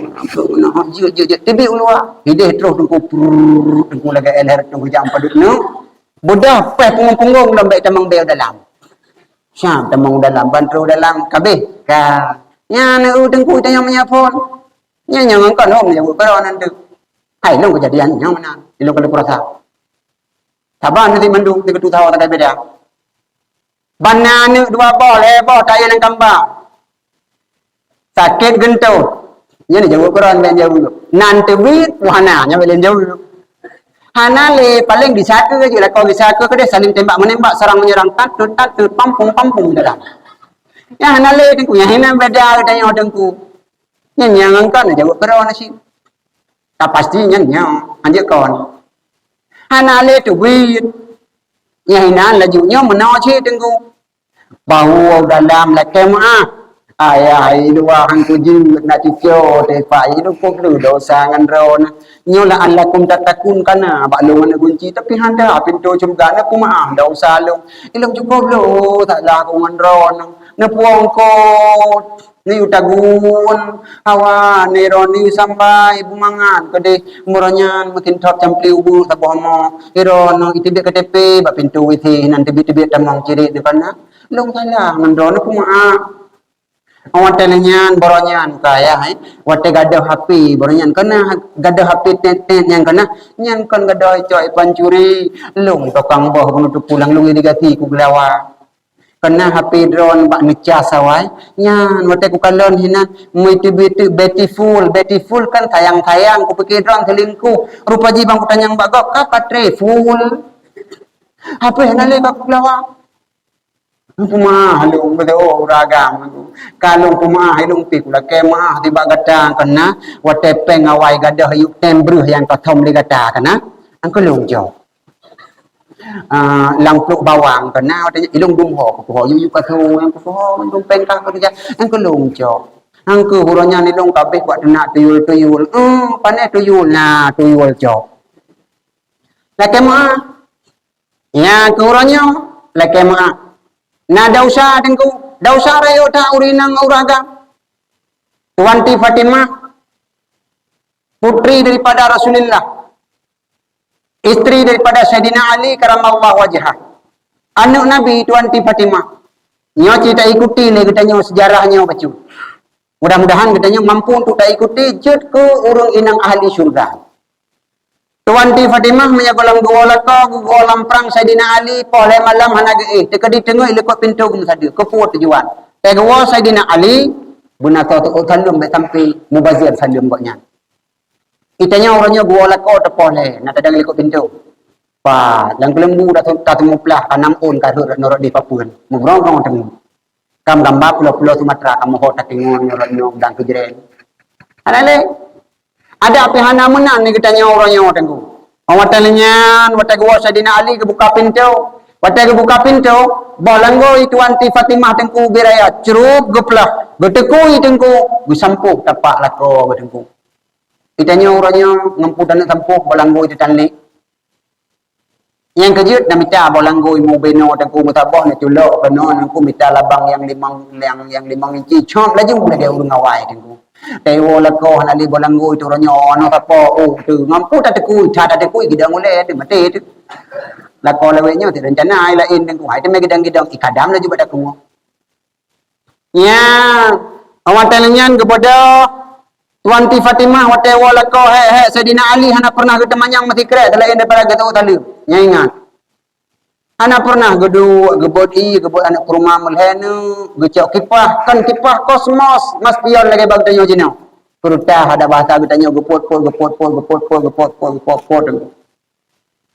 nak je tebi ulua. Hideh terus tengku lagi elher tengku jam padut nu. Bodah peh punggung dalam baik tamang bel dalam. Syam tamang dalam bantru dalam kabeh ka. Nya nu tengku tanya menyapon. Nya nyang kan hom ya kalau nanti. Hai lu kejadian yang mana? Lu kalau perasa. Sabar nanti mendung di ketu tahu tak beda. Banana dua boh tayar yang kambang. Sakit gentut. Nya ni jauh Quran ben jauh. Nanti wit wahana nya belen jauh. Hana le paling disaka je lah kau disaka ke dia saling tembak menembak serang menyerang tatut pampung dalam. Ya hana le tengku yang hina beda tanya dengku. Nya nyang kan jauh Quran nasi. Tak pastinya nya anjek kawan. Hana le tu wit. Yang hina lajunya menaci tengku. Bahu dalam lakem ayah dua hang tuju nak cucu tepa itu kok lu dosa ngan ron. Nyola allakum tatakun kana balu mana kunci tapi handa pintu surga na kuma dosa lu. Ilong cukup lu tak lah ku ngan ron. Na puong ko ni utagun hawa ni roni sampai bumangan kede muranyan mutin top campli ubu taboh mo iron itibet KTP ba pintu withi nan tibit tamang ciri di pana long salah ngan ku ma awat telenyan boronyan kaya wate gadah HP boronyan kana gadah HP teten yang kana nyan kan gadah coy pancuri long tokang boh menutup pulang long digati ku gelawa kena HP drone bak ngecas awai nyan wate ku kalon hina beautiful kan sayang ku pikir drone selingkuh rupa ji bang ku tanyang bak gok ka patre full HP hina le ka ku lawa puma halung bedo ragam kalung puma halung pi ku la kemah tiba gadang kena wate peng awai gadah yuk tembreh yang kathom di gada kana angko long jo lang pluk bawang kena ilung dung ho yu ka thu yang ko ho dung pen ka ko dia ang ko long jo ang ko huronya ni long kabeh buat nak tuyul pane tuyul na tuyul jo lakema ya ko huronya lakema na dausa tengku dausa rayo ta urinang uraga Tuanti Fatimah putri daripada Rasulullah istri daripada Sayyidina Ali karamallahu wajhah. Anak Nabi Tuanti Fatimah. Nyo kita ikuti le katanya sejarahnya baca. Mudah-mudahan katanya mampu untuk tak ikuti jet ke urung inang ahli syurga. Tuanti Fatimah menyagolang golam perang Sayyidina Ali pole malam hanage tekadi tengok ilekot pintu gum sada kepuat tujuan. Tegwa Sayyidina Ali guna tu talum be sampai mubazir salum goknya. Itanya orangnya gua lako tepole nak tadang ikut pintu. Pa, yang kelembu dah temu pelah kanam on karut norok di Papua. Mugrong temu. Kam gamba pulau-pulau Sumatera kamu hot tingon norok nyok dan kejeren. Alale. Ada apa hana menan ni kitanya orangnya tengku. Awatelnya wate gua Sayyidina Ali ke buka pintu. Wate ke buka pintu, Balanggoi tuan ti Fatimah tengku biraya cerup geplah. Getekui tengku gusampuh tapak lako betengku. Itanya orangnya ngampu dan tampuh balanggoi tu tanlik. Yang kejut na mita balanggoi mo beno tengku mutabah na tulok beno nangku mita labang yang limang inci chom laju na dia urang awai tengku. Tewo lako hanali balanggoi tu orangnya ono tapo tu ngampu tak tekui tak tekui gidang oleh tu mati tu. Lako lewenya ti rencana ai lain tengku hai tu me gidang ikadam laju pada ku. Ya, awak telenyan kepada Tuan Ti Fatimah wate walako Sayyidina Ali hana pernah ketemanyang mati krek selain daripada gatu tali. Nya ingat. Hana pernah gebot anak kurma melhenu, gecok kipah kan kipah kosmos mas pion lagi bag tanyo jino. Kurutah ada bahasa getanyo gepot.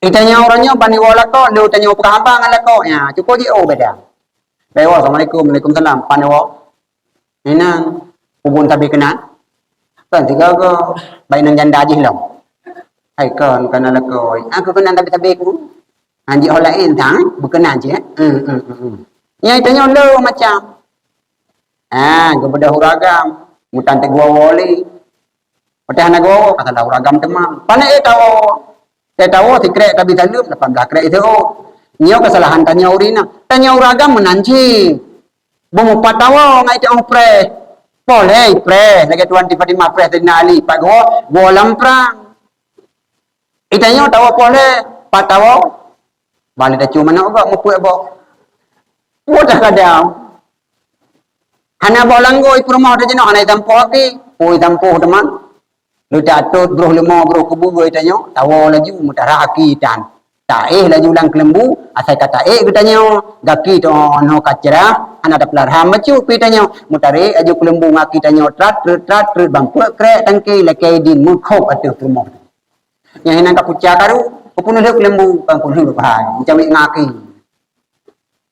Itanya orangnya bani walako lu tanyo pahambang alako. Ya, cukup je beda. Baik, assalamualaikum, waalaikumsalam. Panewo. Inang hubun tabi kenal. Kan tiga ke baik nang janda je hilang. Hai kan lakoi. Aku kenal tabi ku. Anji orang lain tang berkenan je. Yang itanya lo macam. Kepada huragam, mutan te gua wali. Patah na gua kata huragam temang. Pane tahu tikrek tabi talum 18 krek itu. Nyo kesalahan tanya urina. Tanya uragam menanci. Bomo patawo ngai te pre. Boleh pre, lagi tuan Ti Fatimah pre Sayyidina Ali, pak go lamprang. Itanya tahu boleh, patawo. Balik dah cuma nak buat mupuak bok. Mudah kadang. Hana bolanggo ipu rumah dah jenak, hana tampo lagi. Pui tampo teman. Lu datut beruh lima beruh kubu gue tanya, tahu laju mutara akitan. Tak laju ulang kelembu, asal kata katanya, gaki tu no kacera, anak ada pelarham macu, pitanya, mutare aju kelembu ngaki tanya, trat bangku krek tangki lekai din mukhok atuh rumah. Yang henang kapuca karu, pun ada kelembu bangku dulu bahai, macam ngaki.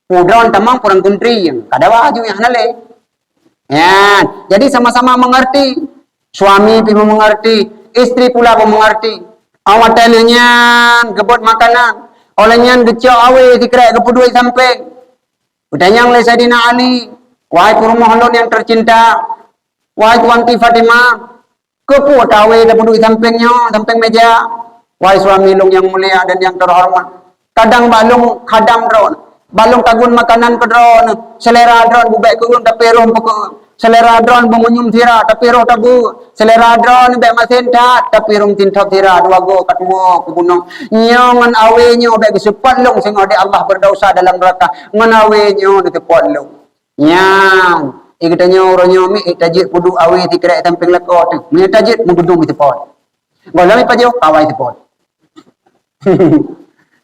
Pudron tamang kurang kuntri yang kada waju yang hanale. Ya, jadi sama-sama mengerti. Suami pun mengerti, istri pula pun mengerti. Awak tanya gebot makanan. Olehnya gecok awe dikrek kepuduai samping. Udahnya oleh Sayyidina Ali. Wahai rumah lon yang tercinta. Wahai Tuan Ti Fatimah. Keput awe kepuduai sampingnya, samping meja. Wahai suami long yang mulia dan yang terhormat. Kadang balung kadang dron. Balung tagun makanan ke dron. Selera dron bubek kurun tapi rom pokok. Selera dron mengunyum tira tapi roh tabu. Selera dron bek masin tat tapi rum tintap tira dua go katwa kubuno. Nyangan awe nyo bek sepat long sing ade Allah berdosa dalam neraka. Ngan awe nyo ditepot long. Nyang ikatanya oronyo mi itajit pudu awe tikrek tamping leko tu. Mi tajit mugudung ditepot. Golami pajo kawai tepot.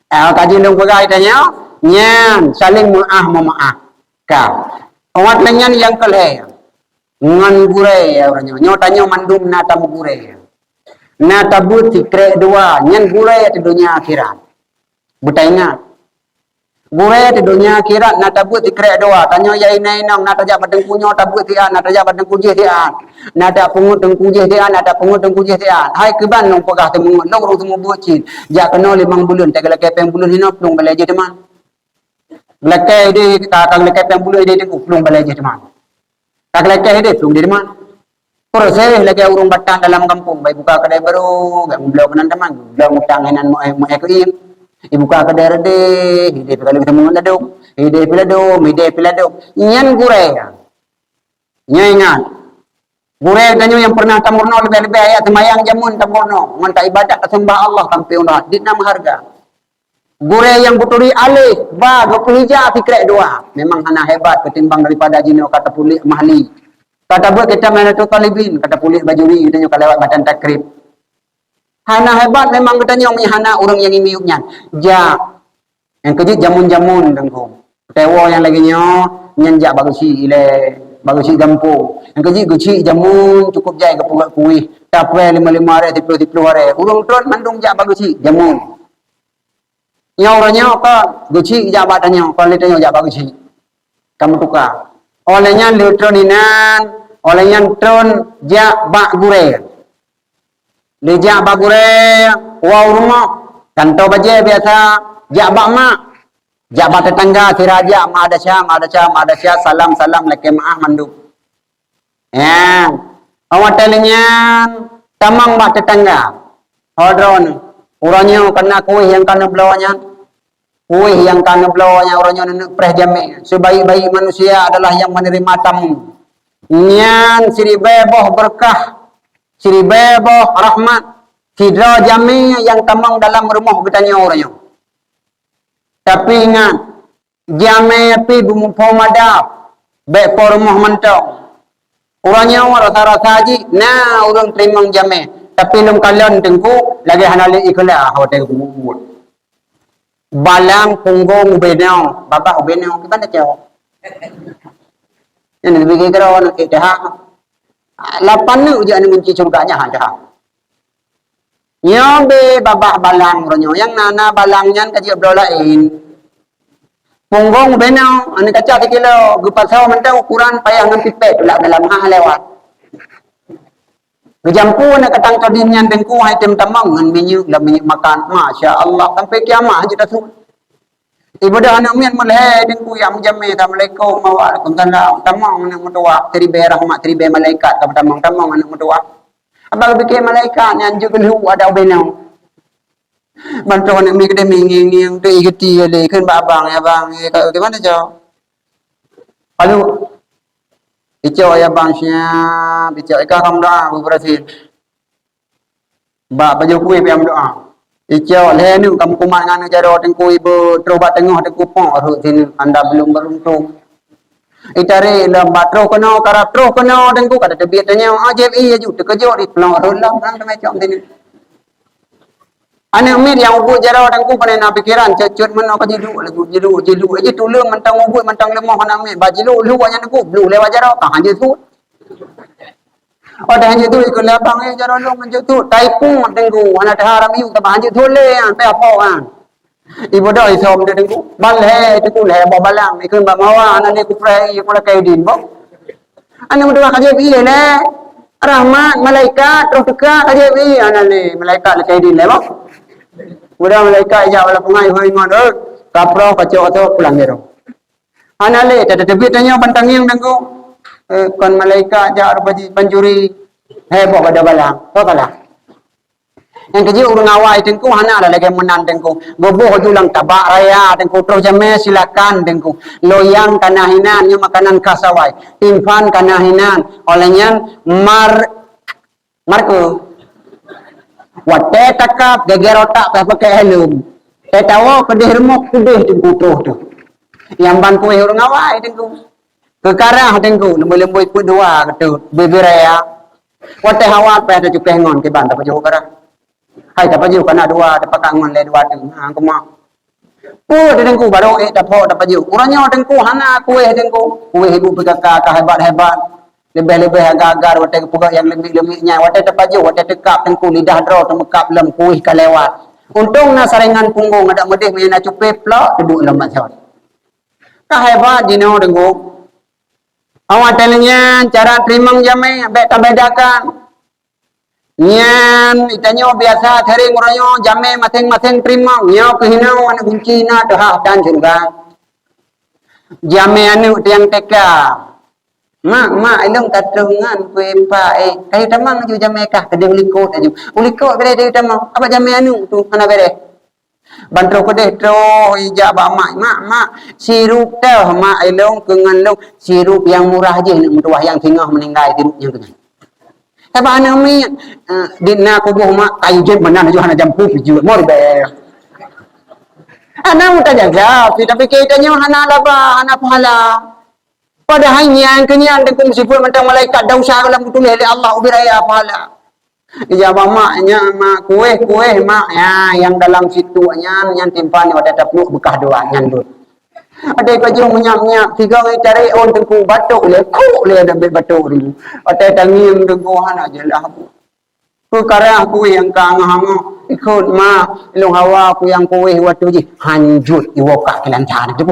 Kaji dong pegai tanya. Nyang saling memaaf. Kau. Awat lenyan yang keleh. Ngan gure ya orangnya. Nyotanya mandum nata gure. Nata buti krek dua. Nyan gure di dunia akhirat. Buta ingat. Gure di dunia akhirat nata buti krek dua. Tanya ya inang nata jabat dengkunyo tabut tian. Nata jabat dengkujih tian. Nata pungut dengkujih tian. Nata pungut dengkujih tian. Hai keban nong pegah temungut. Nong rung temu bucin. Jak kena 5 bulan. Tak kala kepeng bulan hinap. Nong balai je teman. Lekai dia tak lekai yang bulu dia pelung balai je teman. Tak lekai dia pelung dia teman. Proses lekai urung batang dalam kampung, baik buka kedai baru, gak belau kenan teman, belau tanganan mau ekoim. Ibuka kedai rede, hidup kalau kita mengun laduk, hidup piladuk. Nyan gure. Nya ingat. Gure kanyo yang pernah tamurno lebih-lebih ayat semayang jamun tamurno, ngan ibadat sembah Allah sampai unah, ditna harga. Gure yang buturi alih, ba 20 hijah tikrek dua. Memang hana hebat ketimbang daripada jino kata pulik mahli. Kata buat kita main tu talibin, kata pulik bajuri kita nyok lewat badan takrib. Hana hebat memang kita nyok hana orang yang imiuknya. Ja. Yang kejut jamun-jamun dengku. Tewo yang lagi nyok nyanjak bagusi bagusi gampo. Yang kejut guci jamun cukup jai ke pugak kuih. Tapwe 5 hari 10 hari. Urung tron mandung jak bagusi jamun. Orangnya apa? Guci jabatannya, kualitasnya jabat guci. Kamu tukar. Olehnya letroninan, olehnya tron jabak gure. Lejak bak gure, wow rumah. Kantor baje biasa jabak mak. Jabat tetangga si raja madasya salam leke maah mandu. Ya. Awak telinya tamang bat tetangga. Hodron. Urangnya kena kuih yang kena belawanya. Kuih yang kena belawanya urangnya nak preh jami. Sebaik-baik manusia adalah yang menerima tamu. Nyan siri beboh berkah. Siri beboh rahmat. Sidra jami yang tamang dalam rumah bertanya orangnya. Tapi ingat, jami api bumupau madap. Baik po rumah mentong. Orangnya rasa-rasa haji, nah orang terima jami. Tapi lum kalian tengku, lagi hanali ikhlas hotel kubur. Balang punggung ubenau, babak ubenau, gimana cakap? Ini lebih kira orang kita ha. Lapan ni ujian mengunci surganya ada. Nyobe babak balang ronyo yang nana balangnya kaji berlain. Punggung benau, ane kaca 1 kilo, gupasau mentau ukuran payah ngan pipet pula dalam hal lewat. Gejampu na katang kadinyan dengku hai tem tamang ngan minyu la minyu makan. Masya Allah sampai kiamat je dah su. Ibadah anak mian mulai dengku yang jamme assalamualaikum waalaikumsalam tamang anak mutua teribe rahmat teribe malaikat tamang anak mutua. Abang fikir malaikat yang juga lu ada benau. Bantu anak mi kedai minging tu igeti le kan babang ya bang gimana jo? Lalu Icau ya bang siap, icau ika kam doa berhasil. Ba baju kuih piam doa. Icau le nu kam kumat nganu jaro tengku ibu terobat tengah tengku pong ru sini anda belum beruntung. Itare lam batro kono karatro kono tengku kata tebiat tanya AJI aju terkejut di pelong rulam kan macam sini. Anak mir yang ubut jaro tengku panena pikiran cecut meno ka jidu aja tulung mentang ubut mentang lemah anak mir bajilu lu nya tengku blu lewat jaro ka hanje tu. Ada hanje tu ikut labang jaro lu hanje tu taipung tengku anak haram yu ta hanje tu le pe apa kan. Ibu dah isom dia tengku bal he tengku le ba balang ikut ba mawa anak ni ku prai ku la kai din bo. Anak muda ka je bi le rahmat malaikat terus teka ka je bi anak ni malaikat la kai din le bo. Mudah malaikat ajak wala pengai hoi ngon kapro kacau tu pulang gero. Anale tata tebit tanya pantang yang tengku. Kon malaikat ajak baji pencuri. Bawa pada balang. Apa kalah? Yang kerja urang awai tengku hana ada lagi menan tengku. Goboh julang tabak raya tengku terus jame silakan tengku. Loyang kanahinan nya makanan kasawai. Timpan kanahinan olehnya marku wate takap geger otak pakai helm. Saya tahu kedih remuk kedih tengku tu. Yang ban kuih urang awai tengku. Kekarah tengku lembu-lembu ikut dua gitu. Bebiraya. Wate hawa pa ada cukai ngon ke ban tak jauh karah. Hai tak paju kana dua dapat kangon le dua tu. Ha kuma. Pu tengku baru dapat paju. Urangnya tengku hana kuih tengku. Kuih ibu berkakak hebat-hebat. Lebih-lebih agar-agar wate pugak yang lemik-lemiknya wate terpaju wate tekap tengku lidah draw temekap lem kuih kalewat untung na saringan punggung ada medih punya nak cupe plak duduk lem macam kah hebat dino tengku awak telenya cara terima jame beta bedakan nyan itanyo biasa sering uranyo jame masing-masing terima nyo kehinau anak kunci na dah dan surga jame anu tiang teka mak ilung katungan kue pa kayu tamang ju jamekah kedeng likut aju ulikut bere de tamang apa jame anu tu mana bere bantro kedeh tro ija ba mak sirup teh mak ilung kengan long sirup yang murah je nak mutuah yang tingah meninggal sirup yang kengan apa ana mi dinna ko boh mak kayu je menan ju hana jampu ju mor be ana muta jaga tapi kaitanya hana laba hana pahala. Padahal yang kenyan dengan meskipun mentang malaikat dah usaha dalam tulis oleh Allah ubiraya pahala. Ijabah maknya mak kuih mak ya yang dalam situ yang timpan ada tapuk bekah doa nyandut. Ada baju menyap-nyap tiga orang cari on tengku batuk le kok le ada batuk dulu. Ada tangim tengku hana jelah aku. Ku karah aku yang kang hang ikut mak ilung hawa aku yang kuih waktu ji hanjut iwakah kelancaran tu.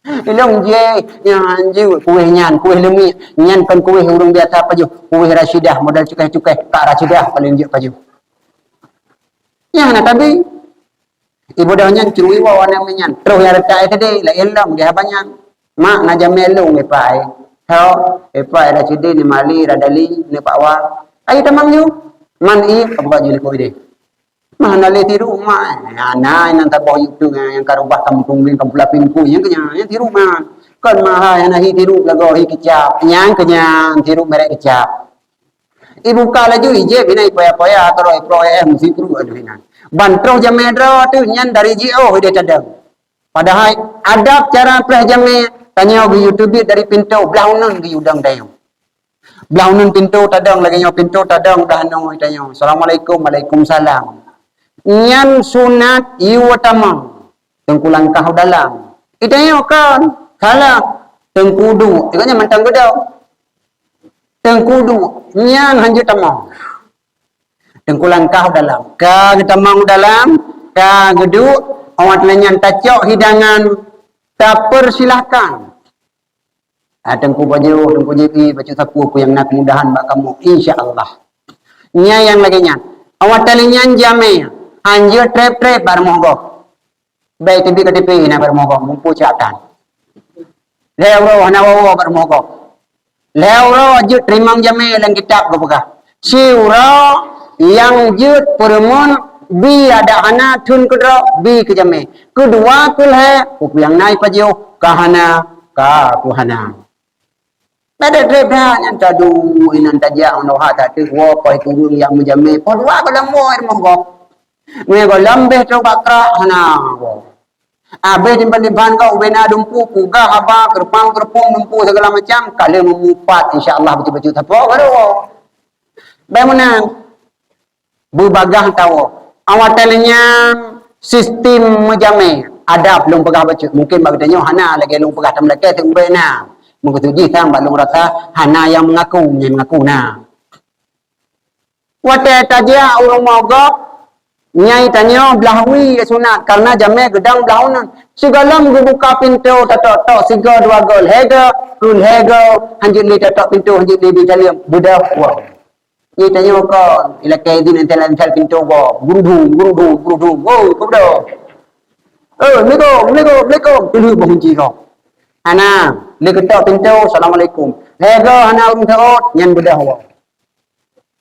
Ilong je yang anju kuih lemi nyan kan kuih urang biasa paju kuih Rashidah modal cukai-cukai Kak Rashidah paling je paju yang nak tapi Ibu dah nyan curui wa wana menyan. Terus yang retai tadi la elam dia banyak. Mak na jamelung e pai. Hao e pai da cidi ni mali radali ni pakwa. Ai tamang yu. Man i apa jadi ko ide. Mana le tiru mak. Ana nan ta boy tu yang karubah kampung ni kampung lapimpu yang kenya yang tiru mak. Kan mah yang hi tiru lago hi kicap. Yang kenya tiru merek kicap. Ibu kala ju ije binai poya-poya atau proem sikru aduhinan. Bantro jamedro tu nyan dari JO dia cadang. Padahal adab cara preh jame tanya di YouTube dari pintu blaunan di udang dayo. Blaunan pintu tadang lagi nyo pintu tadang dah no tanya. Assalamualaikum, waalaikumsalam. Nyan sunat iu tamang. Tengkulang kau dalam. Itanya kan kala tengkudu. Ikatnya mantang gedau. Tengkudu nyan hanju tamang. Tengkulang kau dalam. Ka tamang dalam, ka gedu awat lenyan tacok hidangan tak persilahkan. Tengku baju, tengku jipi, baju sapu aku yang nak mudahan bak kamu insya-Allah. Nya yang lagi nyan. Awat lenyan jame. Hanju trep-trep bar mogok. Baik tibi ke tipi na bar mogok mumpu catan. Lewo na wawo bar mogok. Lewo je terimang jame lang kitab ko pagah. Siura yang je permun bi ada hana tun kedro bi ke jame. Kedua kulhe yang naik pajo kahana ka kuhana. Pada dreda yang tadu inan tajak ono hata tu wo koi turun yang menjame. Podwa ko lambo er mogok. Mue ko lambe to bakra hana wo. Abe timban-timban kau bena dumpu puga haba kerpang-kerpung dumpu segala macam kalau memupat insya-Allah betul-betul apa baru. Bagaimana? Berbagah tahu. Awatannya sistem menjame ada belum pegah baca. Mungkin bagi tanya hana lagi belum pegah tam lagi tu bena. Mengutuji tang balung rasa hana yang mengaku na. Wate tajia urang mogok nyai tanya belahwi sunat karena jame gedang belaunan segalam buka pintu tatok siga dua gol hega kul hega hanjut li tatok pintu hanjut li dalam budak wa nyai tanya ko ila kaidin entelan pintu wa gurudu oh budak Assalamualaikum tulu bahunci ko ana li ketok pintu assalamualaikum hega hana urang taot nyan budak wa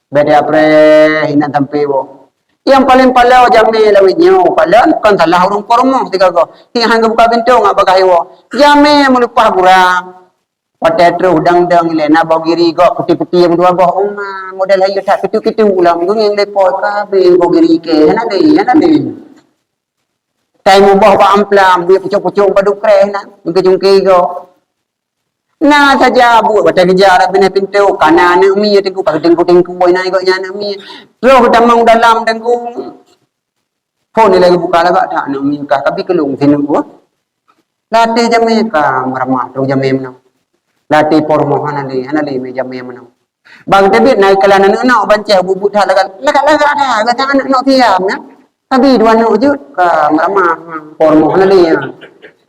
beda apre hinan tampe wo. Yang paling palau jame lawitnya, palau kan salah urung kormo tiga ko. Hang buka pintu ngak bagai wo. Jame melupah kurang. Potato udang-udang lena bogiri ko putih-putih yang dua go. Model hayu tak kitu-kitu ulam gung yang lepot ka be bogiri ke. Hana de. Tai mu boh ba amplam dia pucuk-pucuk padu kre na. Jungke-jungke ko. Nah saja bu, baca kejar bina pintu kanan umi tengku pakai tengku boy naik kok nyana umi. Terus tamang dalam tengku. Phone ni lagi buka lagak tak nak umi kah tapi kelung sini gua. Latih jame ka meramah terus jame menang. Latih pormo hanali me jame menang. Bang tebit naik kelan anak bancah bubut dah lagak dah kata anak tiam ya. Tapi dua anak je ka meramah pormo hanali ya.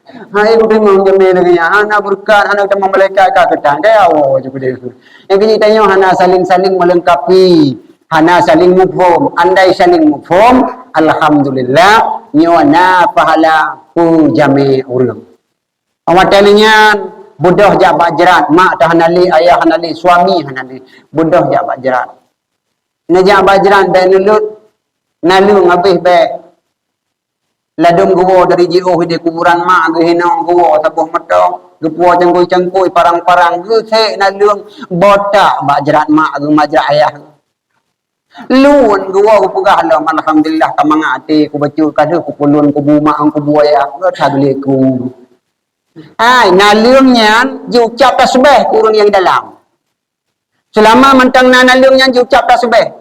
Hai udah mau jame lagi ya. Hana berkat, hana kita malaikat ka ketang dia awo je benda tu. Yang kita tanya hana saling melengkapi, hana saling mufhum. Andai saling mufhum, alhamdulillah nyona pahala pu jame urang. Awatalinya budah jak bajrat, mak dah hanali, ayah hanali, suami hanali, budah jak bajrat. Najak bajrat dan nulut nalu ngabih be ladung gua dari JO di kuburan mak ge henong gua tabuh medok gepuo cangkui parang-parang ge se na lương botak bajrat mak ge majrak ayah luun gua pegah lah alhamdulillah tamang ati ku bacu kada ku pulun ku buma ku buaya ge tagli ku ai na lương nyan ju cap tasbih kurang yang dalam selama mentang na lương nyan ju cap tasbih.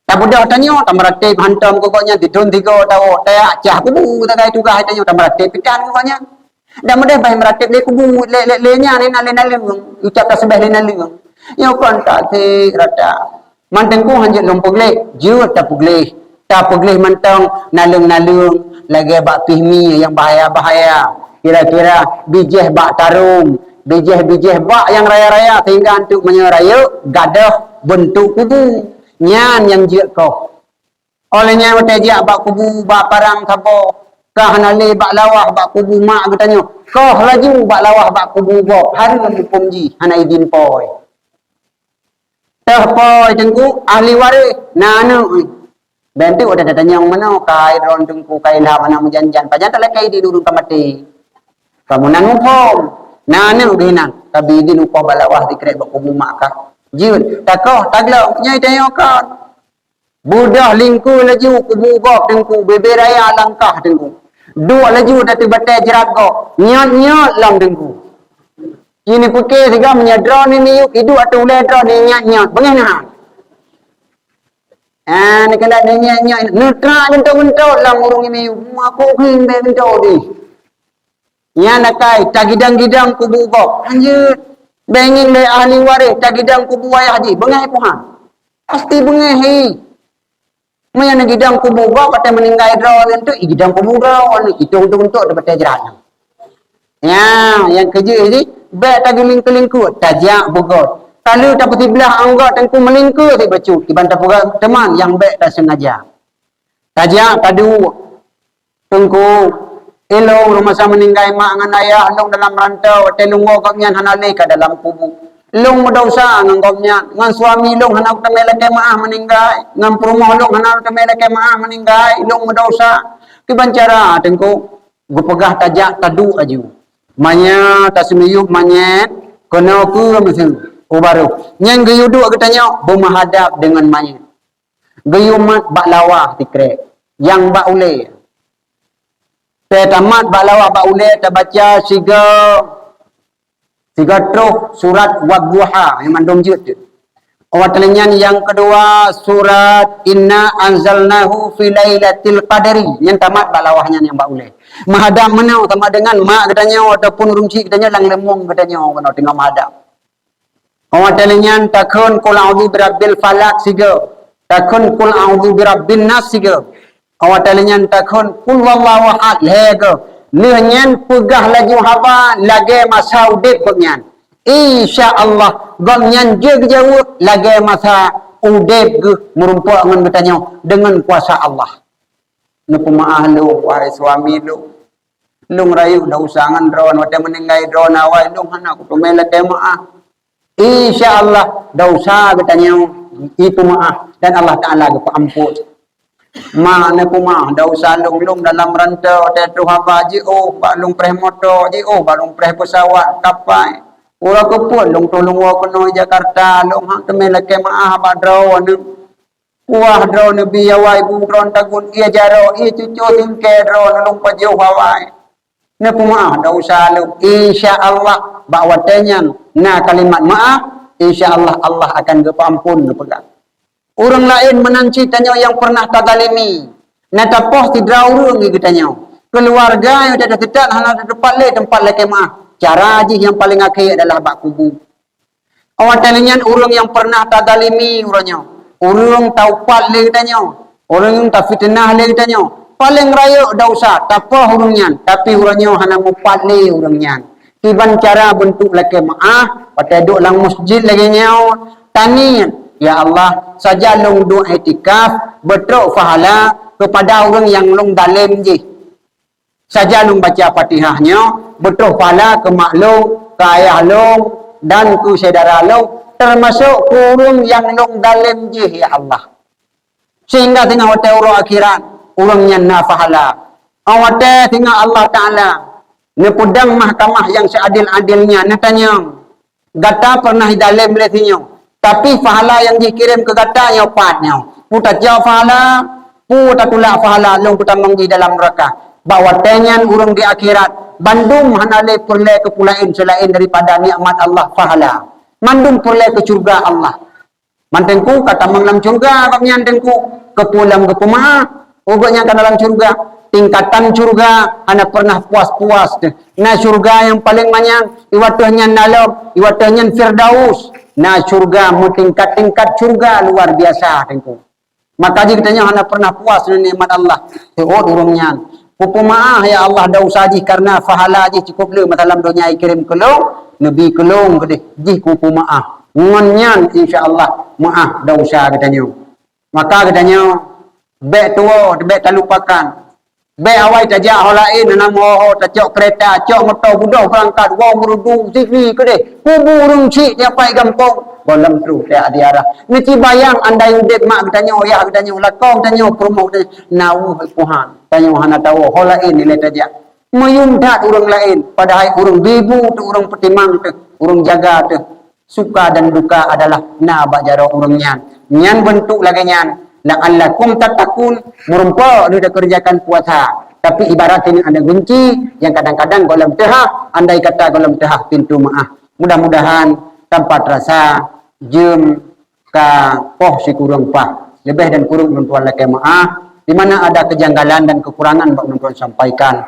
Tak budak tanya, tak meratip hantam kokoknya, tidun tiga tahu, tak acah kubu, tak kaya tugas tanya, tak meratip ikan kokoknya. Dan mudah baik meratip le kubu, le-nya, le-na-le-na-le, ucap tak sebeh le-na-le. Ya kan tak si rata. Mantengku hanjut lompok le, jut tak puglih. Tak puglih mantang, nalung-nalung, lagi bak pihmi yang bahaya-bahaya. Kira-kira bijih bak tarung, bijih-bijih bak yang raya-raya, sehingga untuk menyeraya, gadah bentuk kubu. Nyan yang jek kau. Olehnya wate dia bak kubu bak parang sabo Kah nale bak lawah bak kubu mak katanya. Kah laju bak lawah bak kubu bok. Hari mempum ji hana izin poi. Teh poi tengku ahli waris. Nana bentuk ada tanya yang mana kai ron tengku kai lah mana menjanjan. Pajan tak lekai di dulu kamati. Kamu nang pom. Nana udinan. Tapi izin upah bak lawah dikrek bak kubu mak kah. Jut. Takoh taglok nyai tanya kau. Budah lingku laju kubu bok tengku. Bebe raya langkah tengku. Dua laju dari batai jerat-jerat nyat-nyat lam dengku. Ini pukul tiga menyadra ni yuk hidup atau uledra ni nyat-nyat. Bagaimana? Ni kena ni nyat-nyat. Nutra bentuk-bentuk lam urung ini yuk. Aku himbe bentuk ni. Yang nakai tagidang-gidang kubu bok. Lanjut. Bengin le ahli waris tagidang kubu ayah haji. Bengai puhan. Pasti bengai. Maya nak gidang kubu bok kata meninggal draw tu gidang kubu draw ni itu untuk dapat jerat. Ya, yang kerja ni baik tadi lingku tajak bogot. Kalau tak putih belah anggap tengku melingku si bacu dibantah program teman yang baik tak sengaja. Tajak tadu tengku elong rumah sama meninggal mak dengan ayah long dalam rantau telunggo kamian hanale ke dalam kubu. Long berdosa dengan komnya, dengan suami long hendak temela kemaah meninggal, dengan perumah long hendak temela kemaah meninggal, long berdosa. Kibancara tengku, gupegah tajak tadu aju. Manya tasmiyup manyet, kena ku mesin. Oh baru. Yang gayuduk katanya bermahadap dengan manyet. Gayumat bak lawah tikrek. Yang bak ule. Tamat bak lawah bak ule terbaca tiga truh surat Wadduha yang mandum jut. Awatelenyan yang kedua surat Inna anzalnahu fi lailatul qadri yang tamat balawahnya yang bauleh. Mahadap mana sama dengan mak katanya ataupun rumci katanya lang lemong katanya kena tengah mahadap. Awatelenyan takun qul a'udzu birabbil falaq siga. Takun qul a'udzu birabbin nas siga. Awatelenyan takun qul wallahu ahad lega. Lihanyan pegah laju haba lagi masa udip penyan. InsyaAllah gomnyan je jauh lagi masa udip ke merumpak dengan bertanya dengan kuasa Allah. Napa maah lu wahai suami lu. Lung rayu dah usangan drawan wate meninggai drawan awai lung hana ku tumela ke maah. InsyaAllah dah usah bertanya itu maah dan Allah Taala ke ampun. Mak ni kumah dah usah lung dalam rantau tetu haba ji bak lung preh motor ji bak lung preh pesawat kapal ura ko pun lung tolong wa kono Jakarta lung hak temel ke maah bak draw ni wah draw ni biawai bu dron tagun ia jaro ia cucu tingke draw lung pajau hawai ni kumah dah usah lung insyaallah bak watenyan na kalimat maaf insyaallah Allah akan gepampun pegang. Orang lain menanci tanya yang pernah tadalimi. Nata poh tidra urung gitu tanya. Keluarga yang ada tetap hana tempat le kemah. Cara aja yang paling akhir adalah bak kubu. Awak tanya orang yang pernah tadalimi urangnya. Orang taupat le tanya. Orang yang tak fitnah le tanya. Paling raya dah usah tak poh urangnya, tapi urangnya hana mupat le urangnya. Tiban cara bentuk le kemah, pakai duk lang masjid lagi nyau. Tanian ya Allah, saja long doa itikaf, betul pahala kepada orang yang long dalam je. Saja long baca Fatihahnya, betul pahala ke mak long, ke ayah long, dan ke saudara long, termasuk ke orang yang long dalam je ya Allah. Sehingga tengah hotel orang akhirat, orangnya na pahala. Awate tengah Allah Ta'ala, nepudang mahkamah yang seadil-adilnya, natanya, gata pernah dalam lesinya. Tapi pahala yang dikirim ke katanya patnya. Puta jauh pahala, puta tulak pahala long puta manggi dalam neraka. Bahawa tenyan urung di akhirat, bandung hanale perle kepulain selain daripada nikmat Allah pahala. Mandung perle ke surga Allah. Mantengku kata manglam surga kamnya tengku kepulang ke pemaah. Ogoknya ke dalam surga. Tingkatan surga anak pernah puas-puas. Nah surga yang paling banyak iwatuhnya nalab, iwatuhnya firdaus. Nah surga mu tingkat-tingkat surga luar biasa tengku. Maka jika tanya anak pernah puas dengan nikmat Allah. Urungnya. Pupuma'ah ya Allah dah usaji karena fahala ji cukup le dalam dunia kirim kelong, nabi kelong gede ji pupuma'ah. Ngonyan insyaallah maaf dah usah katanya. Maka katanya baik tua baik tak lupakan. Be awai tajak hal lain nama tajak kereta, cak motor budak berangkat wong merudu sini ke deh. Kubu urung cik nyampai kampung. Bolam tu dia diarah. Niki bayang andai udek mak tanya ya tanya lakong tanya promo tanya nawu puhan. Tanya hana tahu hal lain nilai tajak. Meyumdat urang lain padahal urang bibu tu urang petimang tu, urang jaga tu. Suka dan duka adalah na bajaro urang nyan. Nyan bentuk lagi nyan. La'allakum tattaqun merumpa dia kerjakan puasa tapi ibarat ini ada kunci yang kadang-kadang golem tehah andai kata golem tehah pintu maaf mudah-mudahan tanpa terasa jem ka poh si kurang pah lebih dan kurang mentuan laki maaf di mana ada kejanggalan dan kekurangan bak mentuan sampaikan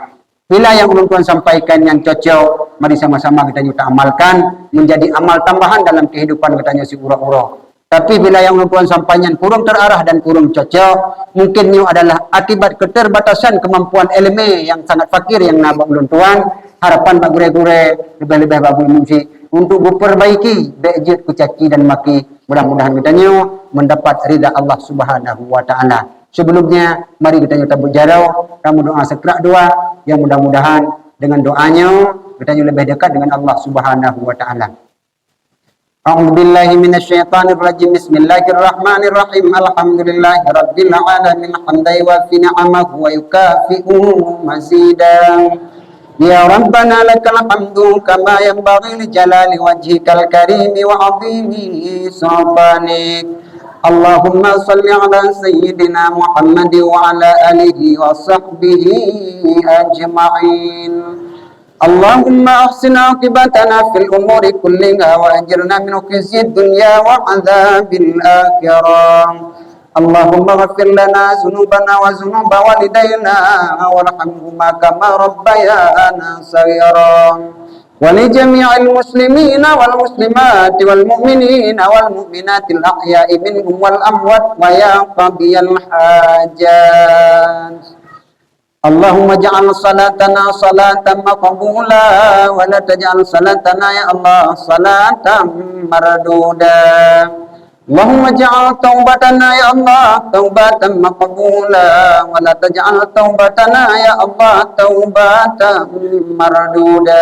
bila yang mentuan sampaikan yang cocok mari sama-sama kita nyuta amalkan menjadi amal tambahan dalam kehidupan katanya si ura-ura. Tapi bila yang Tuan sampaikan kurang terarah dan kurang cocok, mungkinnya adalah akibat keterbatasan kemampuan ilmu yang sangat fakir yang nabak ulun Tuan. Harapan Pak Gure-Gure, lebih-lebih Pak Musi untuk memperbaiki bejit kucaci dan maki. Mudah-mudahan kita mendapat ridha Allah Subhanahu wa taala. Sebelumnya, mari kita tabut jarau, kamu doa sekrak doa yang mudah-mudahan dengan doanya kita lebih dekat dengan Allah Subhanahu wa taala. أعوذ بالله من الشيطان الرجيم بسم الله الرحمن الرحيم الحمد لله رب العالمين حمدا يوافي نعمه ويكافئه مزيدا يا ربنا لك الحمد كما ينبغي لجلال وجهك الكريم وعظيم سلطانك اللهم صل على سيدنا محمد وعلى آله وصحبه أجمعين اللهم أحسن عاقبتنا في الأمور كلها وأجرنا من خزي الدنيا وعذاب الآخرة اللهم اغفر لنا ذنوبنا وذنوب والدينا وارحمهما كما ربيانا صغيرا ولجميع المسلمين والمسلمات والمؤمنين والمؤمنات الأحياء منهم والأموات ويا قاضي الحاجات اللهم اجعل صلاتنا صلاة مقبولة ولا تجعل صلاتنا يا الله صلاة مردودة اللهم اجعل توبتنا يا الله توبة مقبولة ولا تجعل توبتنا يا الله توبة مردودة